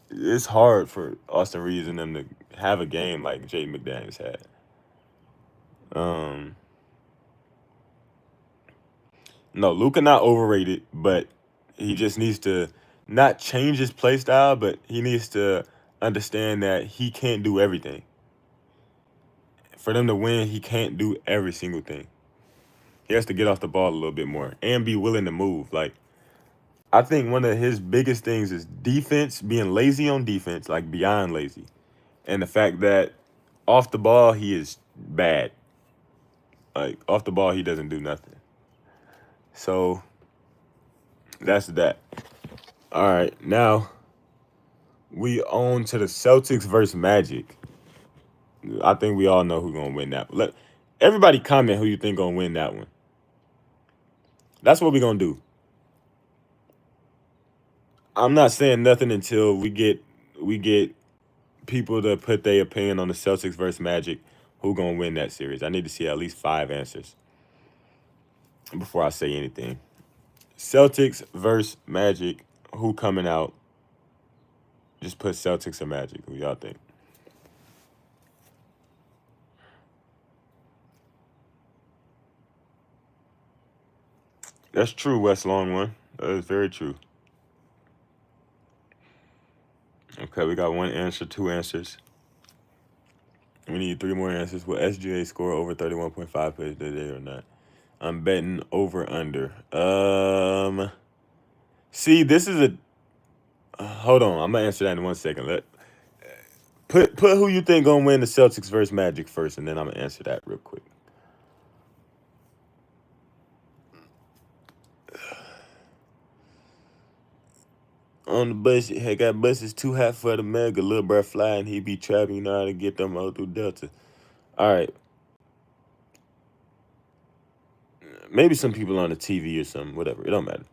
it's hard for Austin Reeves and them to have a game like Jaden McDaniels had. No, Luka not overrated, but he just needs to not change his play style, but he needs to understand that he can't do everything. For them to win, he can't do every single thing. He has to get off the ball a little bit more and be willing to move. Like, I think one of his biggest things is defense, being lazy on defense, like beyond lazy. And the fact that off the ball, he is bad. Like, off the ball, he doesn't do nothing. So, that's that. All right, now we on to the Celtics versus Magic. I think we all know who's going to win that. Let everybody comment who you think going to win that one. That's what we're going to do. I'm not saying nothing until we get people to put their opinion on the Celtics versus Magic, who gonna win that series. I need to see at least 5 answers before I say anything. Celtics versus Magic, who coming out? Just put Celtics or Magic. Who y'all think? That's true, West Long One. That is very true. Okay, we got 1 answer, 2 answers. We need 3 more answers. Will SGA score over 31.5 plays today or not? I'm betting over under. See, this is a. Hold on, I'm gonna answer that in 1 second. Put who you think gonna win the Celtics versus Magic first, and then I'm gonna answer that real quick. On the bus, hey, got buses too hot for the mega. Little bro flying, he be trapping. You know how to get them all through Delta. All right. Maybe some people on the TV or something. Whatever. It don't matter.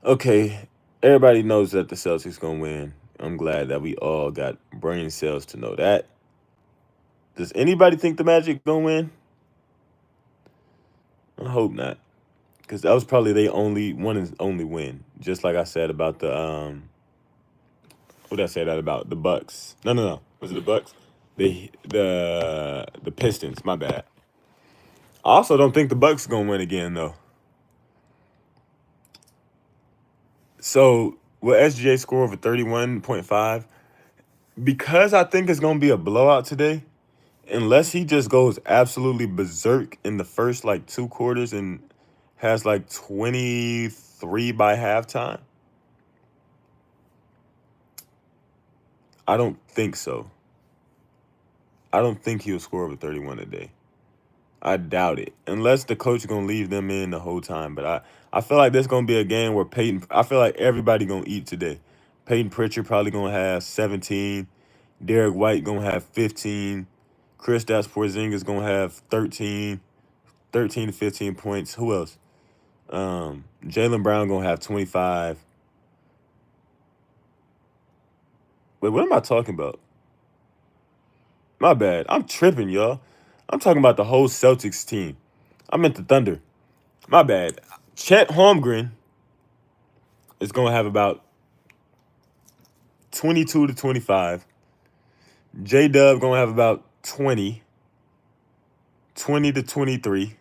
Okay. Everybody knows that the Celtics gonna win. I'm glad that we all got brain cells to know that. Does anybody think the Magic gonna win? I hope not. Because that was probably their only win. Just like I said about the what did I say that about? The Bucks. No. Was it the Bucks? The Pistons. My bad. I also don't think the Bucks gonna win again though. So will SGA score over 31.5? Because I think it's gonna be a blowout today. Unless he just goes absolutely berserk in the first like 2 quarters and has like 23 by halftime. I don't think so. I don't think he'll score over 31 today. I doubt it. Unless the coach is gonna leave them in the whole time. But I feel like there's gonna be a game where I feel like everybody gonna eat today. Peyton Pritchard probably gonna have 17. Derek White gonna have 15. Kristaps Porzingis gonna have 13 to 15 points. Who else? Jaylen Brown gonna have 25. Wait, what am I talking about? My bad. I'm tripping, y'all. I'm talking about the whole Celtics team. I meant the Thunder. My bad. Chet Holmgren is gonna have about 22 to 25. J Dub gonna have about 20. 20 to 23.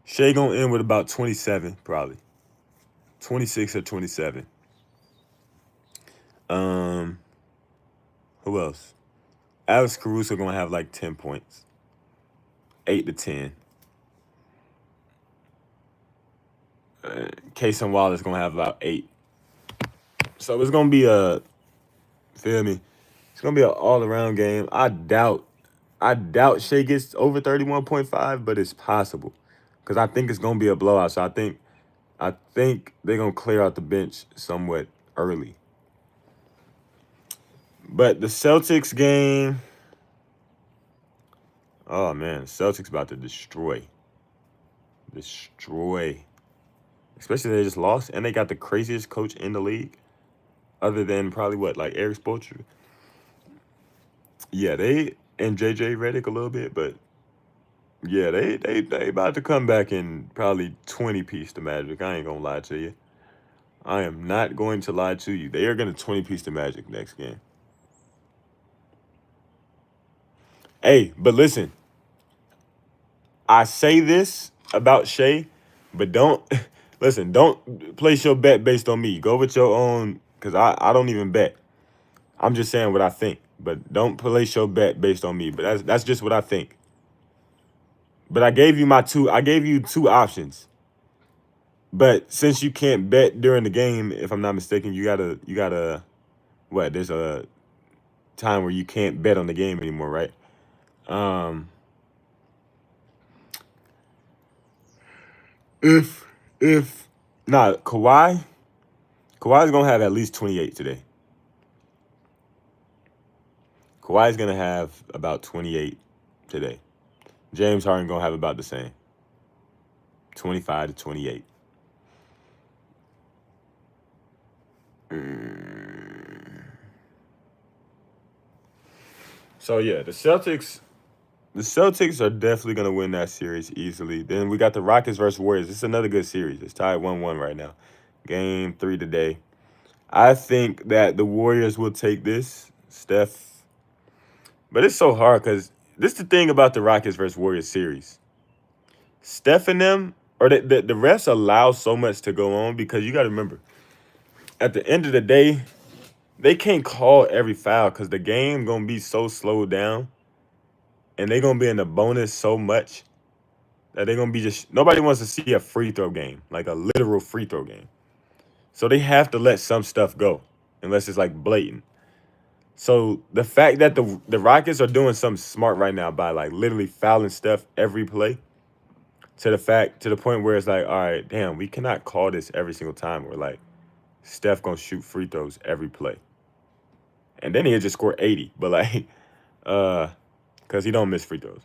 Shea gonna end with about 27, probably. 26 or 27. Who else? Alex Caruso gonna have like 10 points. 8 to 10. Kason Wallace gonna have about 8. So it's gonna be feel me? It's gonna be an all-around game. I doubt Shea gets over 31.5, but it's possible. Because I think it's gonna be a blowout. So I think they're gonna clear out the bench somewhat early. But the Celtics game, oh man, Celtics about to destroy. Especially they just lost, and they got the craziest coach in the league, other than probably what, like Eric Spoelstra. Yeah, they and JJ Redick a little bit, but yeah, they about to come back and probably 20-piece the Magic. I ain't gonna lie to you. I am not going to lie to you. They are gonna 20-piece the Magic next game. Hey, but listen, I say this about Shea, but don't listen. Don't place your bet based on me. Go with your own, because I don't even bet. I'm just saying what I think, but don't place your bet based on me. But that's just what I think. But I gave you two options. But since you can't bet during the game, if I'm not mistaken, you gotta what? There's a time where you can't bet on the game anymore, right? Um, if nah, Kawhi's gonna have at least 28 today. Kawhi's gonna have about 28 today. James Harden gonna have about the same, 25 to 28. So yeah, the Celtics are definitely gonna win that series easily. Then we got the Rockets versus Warriors. It's another good series. It's tied 1-1 right now. Game 3 today. I think that the Warriors will take this. Steph. But it's so hard because this is the thing about the Rockets versus Warriors series. Steph and them, or the refs allow so much to go on because you got to remember, at the end of the day, they can't call every foul because the game going to be so slowed down and they're going to be in the bonus so much that they're going to be just, nobody wants to see a free throw game, like a literal free throw game. So they have to let some stuff go unless it's like blatant. So the fact that the Rockets are doing something smart right now by like literally fouling Steph every play to the point where it's like, all right, damn, we cannot call this every single time. We're like, Steph gonna shoot free throws every play. And then he'll just score 80, but like, because he don't miss free throws.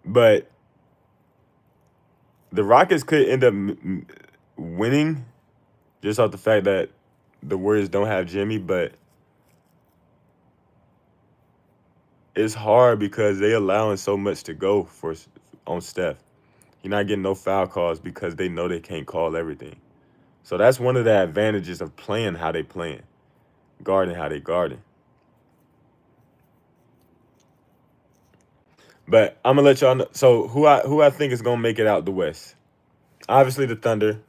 But the Rockets could end up winning just off the fact that the Warriors don't have Jimmy, but it's hard because they allowing so much to go on Steph. You're not getting no foul calls because they know they can't call everything. So that's one of the advantages of playing how they playing, guarding how they guarding. But I'm gonna let y'all know. So who I think is gonna make it out the West? Obviously the Thunder.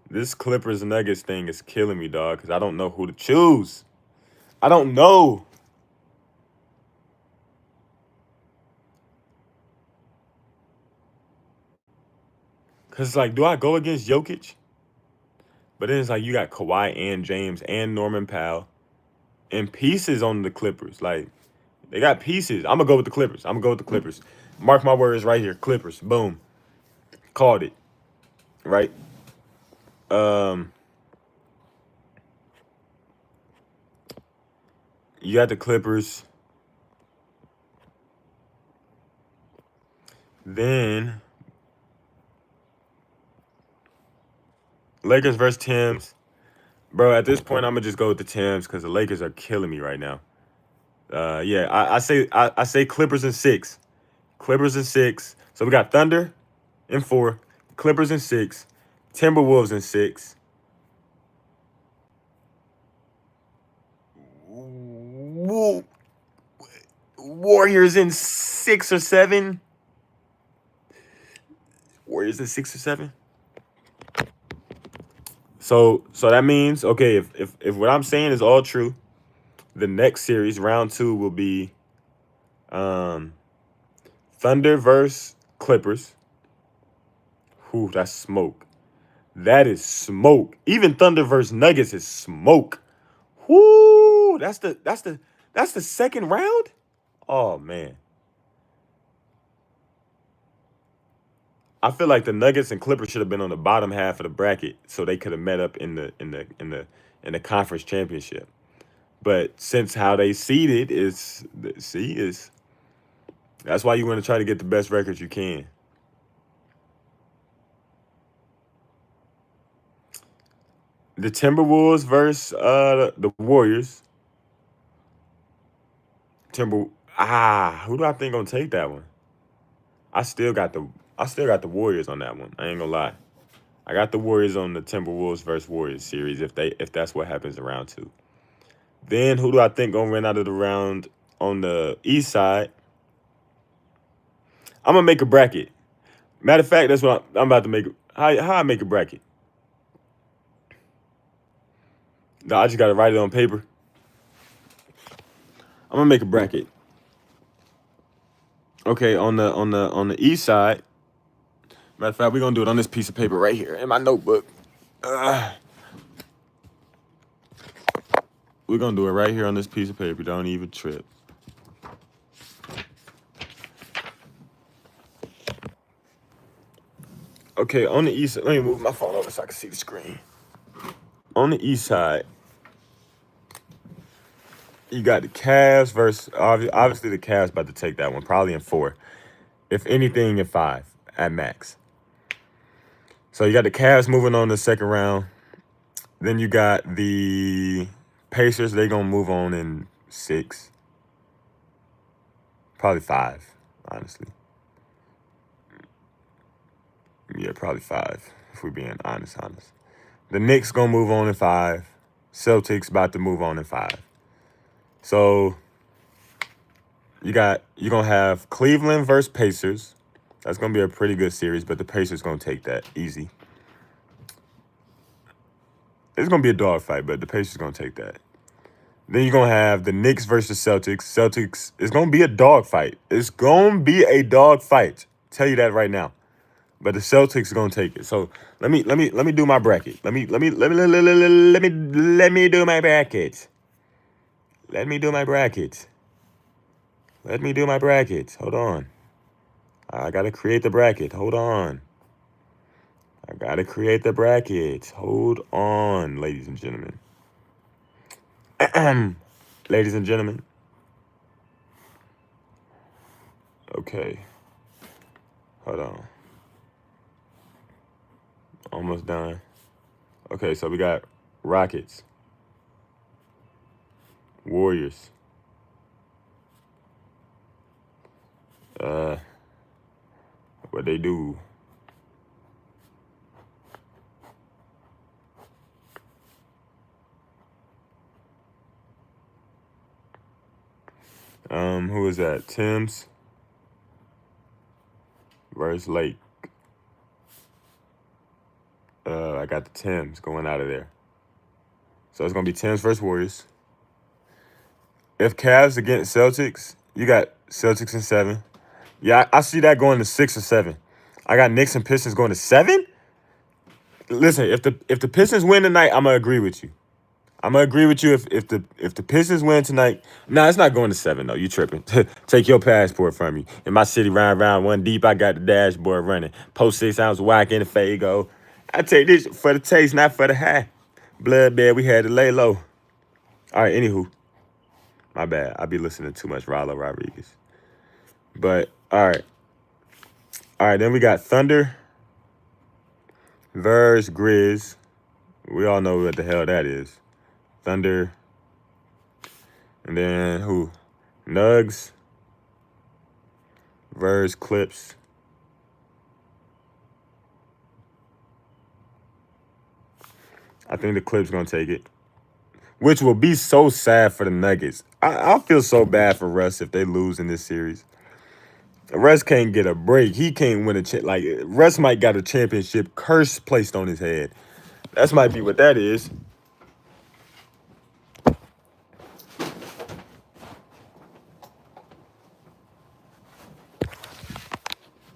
This Clippers Nuggets thing is killing me, dog, because I don't know who to choose. I don't know. Cause it's like, do I go against Jokic? But then it's like you got Kawhi and James and Norman Powell and pieces on the Clippers. Like they got pieces. I'm gonna go with the Clippers. I'm gonna go with the Clippers. Mark my words right here. Clippers. Boom. Called it. Right. Um. You got the Clippers. Then Lakers versus Timbs. Bro, at this point, I'm gonna just go with the Timbs because the Lakers are killing me right now. Yeah, I say Clippers in 6. Clippers in 6. So we got Thunder in 4. Clippers in 6. Timberwolves in 6. Warriors in 6 or 7. Warriors in 6 or 7. So that means, okay, if what I'm saying is all true, the next series, round 2, will be um, Thunder versus Clippers. Whew, that's smoke. That is smoke. Even Thunder versus Nuggets is smoke. Whoo! That's the second round? Oh man. I feel like the Nuggets and Clippers should have been on the bottom half of the bracket so they could have met up in the conference championship. But since how they seeded is that's why you want to try to get the best records you can. The Timberwolves versus the Warriors. Timber who do I think gonna take that one? I still got the I still got the Warriors on that one. I ain't gonna lie. I got the Warriors on the Timberwolves versus Warriors series if that's what happens in round 2. Then who do I think gonna win out of the round on the east side? I'm gonna make a bracket. Matter of fact, that's what I'm about to make. How I make a bracket? No, I just gotta write it on paper. I'm gonna make a bracket. Okay, on the east side. Matter of fact, we're gonna do it on this piece of paper right here in my notebook. We're gonna do it right here on this piece of paper. Don't even trip. Okay, on the east side, let me move my phone over so I can see the screen. On the east side, you got the Cavs versus obviously the Cavs about to take that one, probably in 4. If anything, in 5 at max. So you got the Cavs moving on to the second round. Then you got the Pacers. They gonna move on in 6, probably 5, honestly. Yeah, probably 5 if we're being honest. The Knicks gonna move on in 5. Celtics about to move on in 5. So you're gonna have Cleveland versus Pacers. That's gonna be a pretty good series, but the Pacers gonna take that easy. It's gonna be a dogfight, but the Pacers gonna take that. Then you're gonna have the Knicks versus Celtics. Celtics is gonna be a dogfight. It's gonna be a dogfight. Tell you that right now. But the Celtics are gonna take it. So let me do my bracket. Let me do my bracket. Let me do my bracket. Let me do my bracket. Hold on. I gotta create the bracket. Hold on. I gotta create the bracket. Hold on, ladies and gentlemen. Ladies and gentlemen. Okay. Hold on. Almost done. Okay, so we got Rockets, Warriors, what they do. Who is that? Tim's versus Lake. I got the Tims going out of there. So it's going to be Tims versus Warriors. If Cavs against Celtics, you got Celtics in 7. Yeah, I see that going to 6 or 7. I got Knicks and Pistons going to 7. Listen, if the Pistons win tonight, I'm gonna agree with you. I'm gonna agree with you if the Pistons win tonight. Nah, it's not going to 7 though. You tripping? Take your passport from me. In my city, round one deep, I got the dashboard running. Post 6 ounce whack in the Fago. I take this for the taste, not for the high. Blood bed, we had to lay low. All right, anywho, my bad. I be listening too much Rallo Rodriguez. But all right. Then we got Thunder versus Grizz. We all know what the hell that is. Thunder. And then who? Nugs versus Clips. I think the Clips gonna take it, which will be so sad for the Nuggets. I feel so bad for Russ if they lose in this series. Russ can't get a break. He can't win a like Russ might got a championship curse placed on his head. That might be what that is.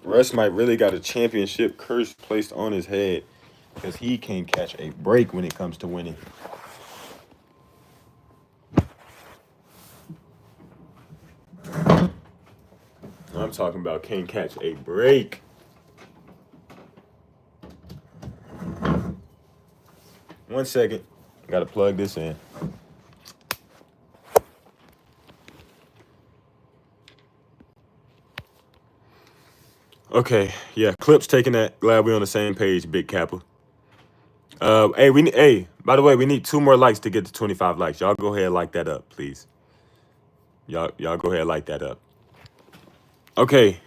Russ might really got a championship curse placed on his head because he can't catch a break when it comes to winning. I'm talking about can't catch a break. One second. Got to plug this in. Okay, yeah, Clips taking that. Glad we're on the same page, Big Kappa. Hey, by the way, we need 2 more likes to get to 25 likes. Y'all go ahead and like that up, please. Y'all go ahead and like that up. Okay,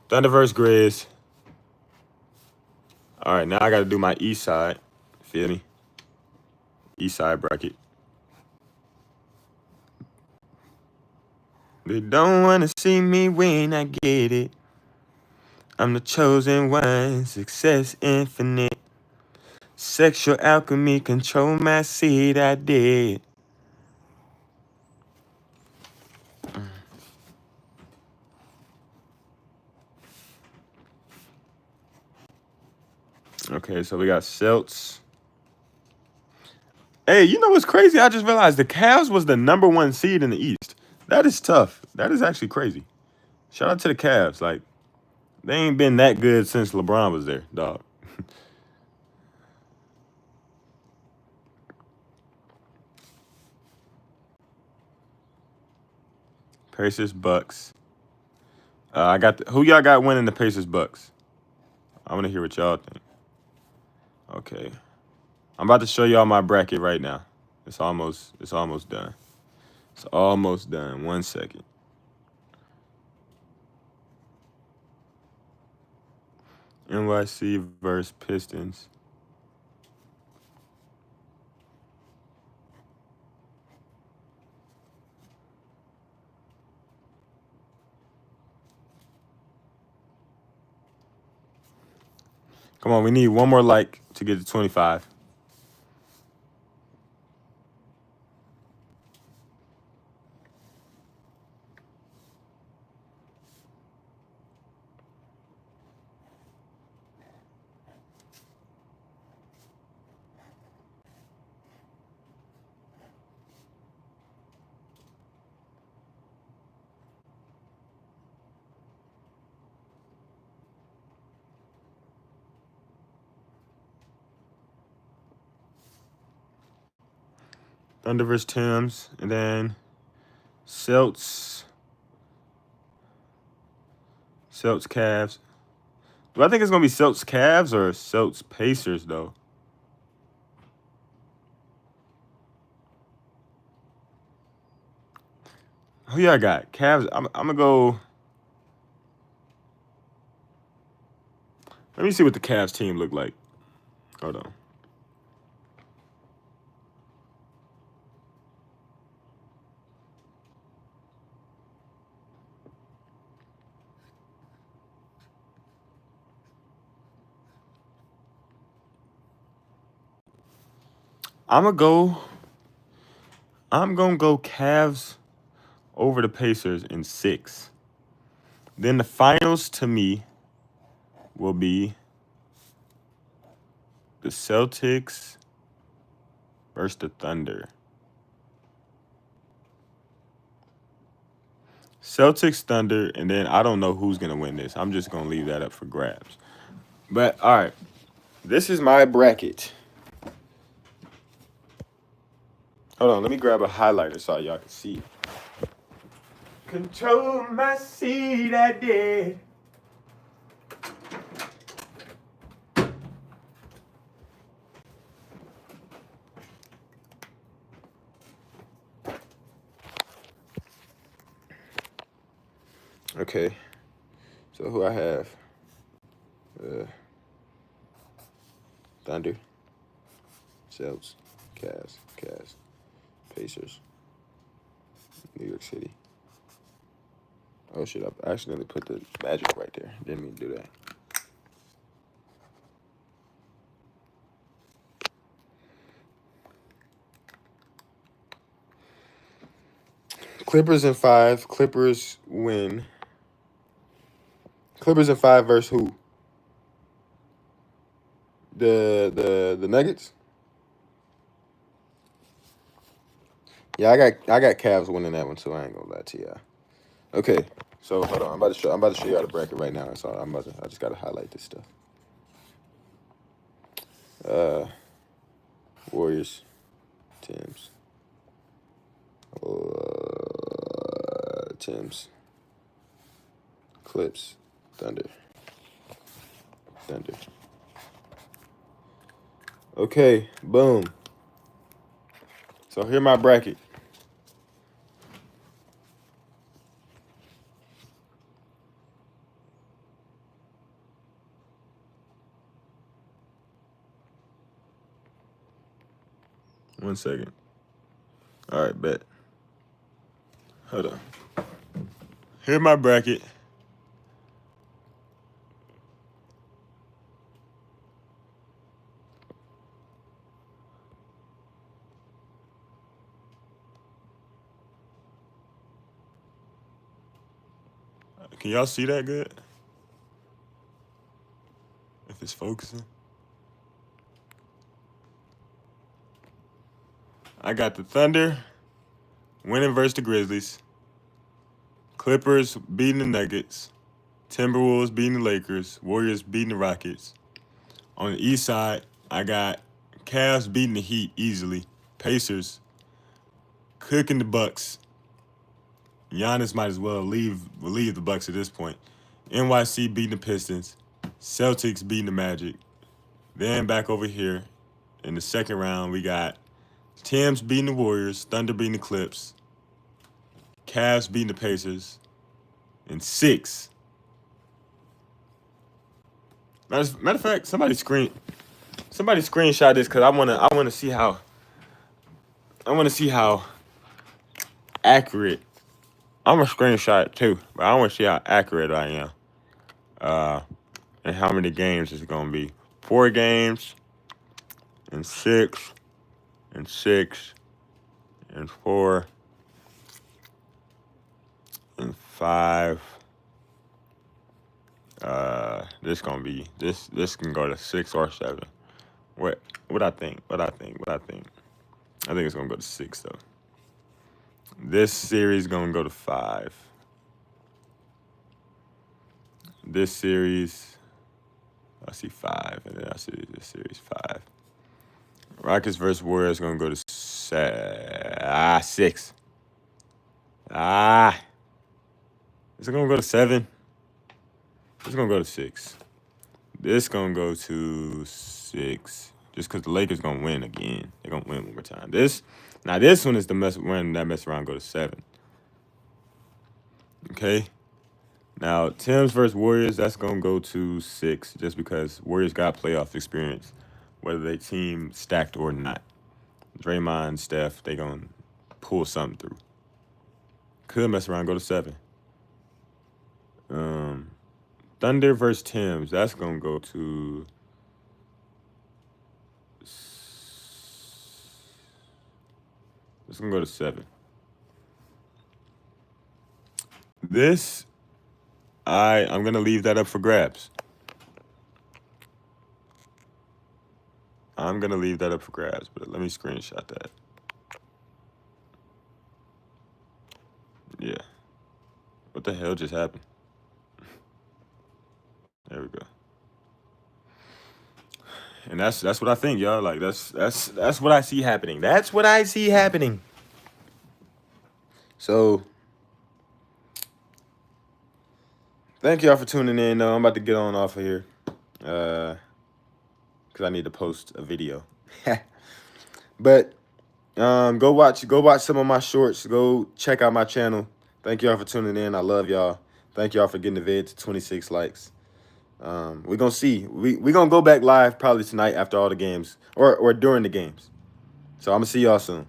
Thunder versus Grizz. All right, now I got to do my east side. Feel me? East side bracket. They don't want to see me win, I get it. I'm the chosen one, success infinite. Sexual alchemy, control my seed, I did. Okay, so we got Celts. Hey, you know what's crazy? I just realized the Cavs was the #1 seed in the East. That is tough. That is actually crazy. Shout out to the Cavs. Like, they ain't been that good since LeBron was there, dog. Pacers, Bucks. I got who y'all got winning the Pacers, Bucks? I want to hear what y'all think. Okay, I'm about to show y'all my bracket right now. It's almost done. It's almost done. 1 second. NYC versus Pistons. Come on, we need 1 more like to get to 25. Thunder versus Tims, and then Celts, Cavs. Do I think it's gonna be Celts Cavs or Celts Pacers though? Who y'all got? Cavs. I'm gonna go. Let me see what the Cavs team look like. Hold on. I'm gonna go Cavs over the Pacers in 6. Then the finals to me will be the Celtics versus the Thunder. Celtics, Thunder, and then I don't know who's going to win this. I'm just going to leave that up for grabs. But, all right, this is my bracket. Hold on, let me grab a highlighter so y'all can see. Control my seat, I did. Okay, so who I have? Thunder, Celtics, Cavs, Pacers, New York City. Oh shit, I accidentally put the Magic right there. Didn't mean to do that. Clippers in 5. Clippers win. Clippers in 5 versus who? The Nuggets? Yeah, I got Cavs winning that one, so I ain't gonna lie to y'all. Okay, so hold on. I'm about to show y'all the bracket right now. So I just gotta highlight this stuff. Warriors, Timbs, Clips, Thunder. Okay, boom. So here's my bracket. One second. All right, bet. Hold on. Here's my bracket. Can y'all see that good? If it's focusing. I got the Thunder winning versus the Grizzlies. Clippers beating the Nuggets. Timberwolves beating the Lakers. Warriors beating the Rockets. On the east side, I got Cavs beating the Heat easily. Pacers cooking the Bucks. Giannis might as well relieve the Bucks at this point. NYC beating the Pistons. Celtics beating the Magic. Then back over here in the second round, we got Timbs beating the Warriors. Thunder beating the Clips. Cavs beating the Pacers. And 6. Matter of fact, somebody screenshot this because I wanna see how accurate. I'm gonna screenshot it too, but I want to see how accurate I am. And how many games it's gonna be. 4 games, and 6, and 6, and 4, and 5. This can go to 6 or 7. What I think. I think it's gonna go to 6 though. This series gonna go to 5. This series, I see 5, and then I see this series 5. Rockets versus Warriors gonna go to 6. Is it gonna go to 7? It's gonna go to 6. This gonna go to 6. Just because the Lakers gonna win again. They're gonna win one more time. This one is the mess around go to 7. Okay. Now Timbs versus Warriors, that's gonna go to 6, just because Warriors got playoff experience, whether they team stacked or not. Draymond, Steph, they gonna pull something through. Could mess around, go to 7. Thunder versus Timbs, that's gonna go to gonna go to 7. This, I'm gonna leave that up for grabs. I'm gonna leave that up for grabs, but let me screenshot that. Yeah. What the hell just happened? There we go. And that's what I think, y'all. Like that's what I see happening. That's what I see happening. So, thank y'all for tuning in. Though I'm about to get on off of here, because I need to post a video. But go watch some of my shorts. Go check out my channel. Thank y'all for tuning in. I love y'all. Thank y'all for getting the vid to 26 likes. We're gonna see. We're gonna go back live probably tonight after all the games or during the games. So I'm gonna see y'all soon.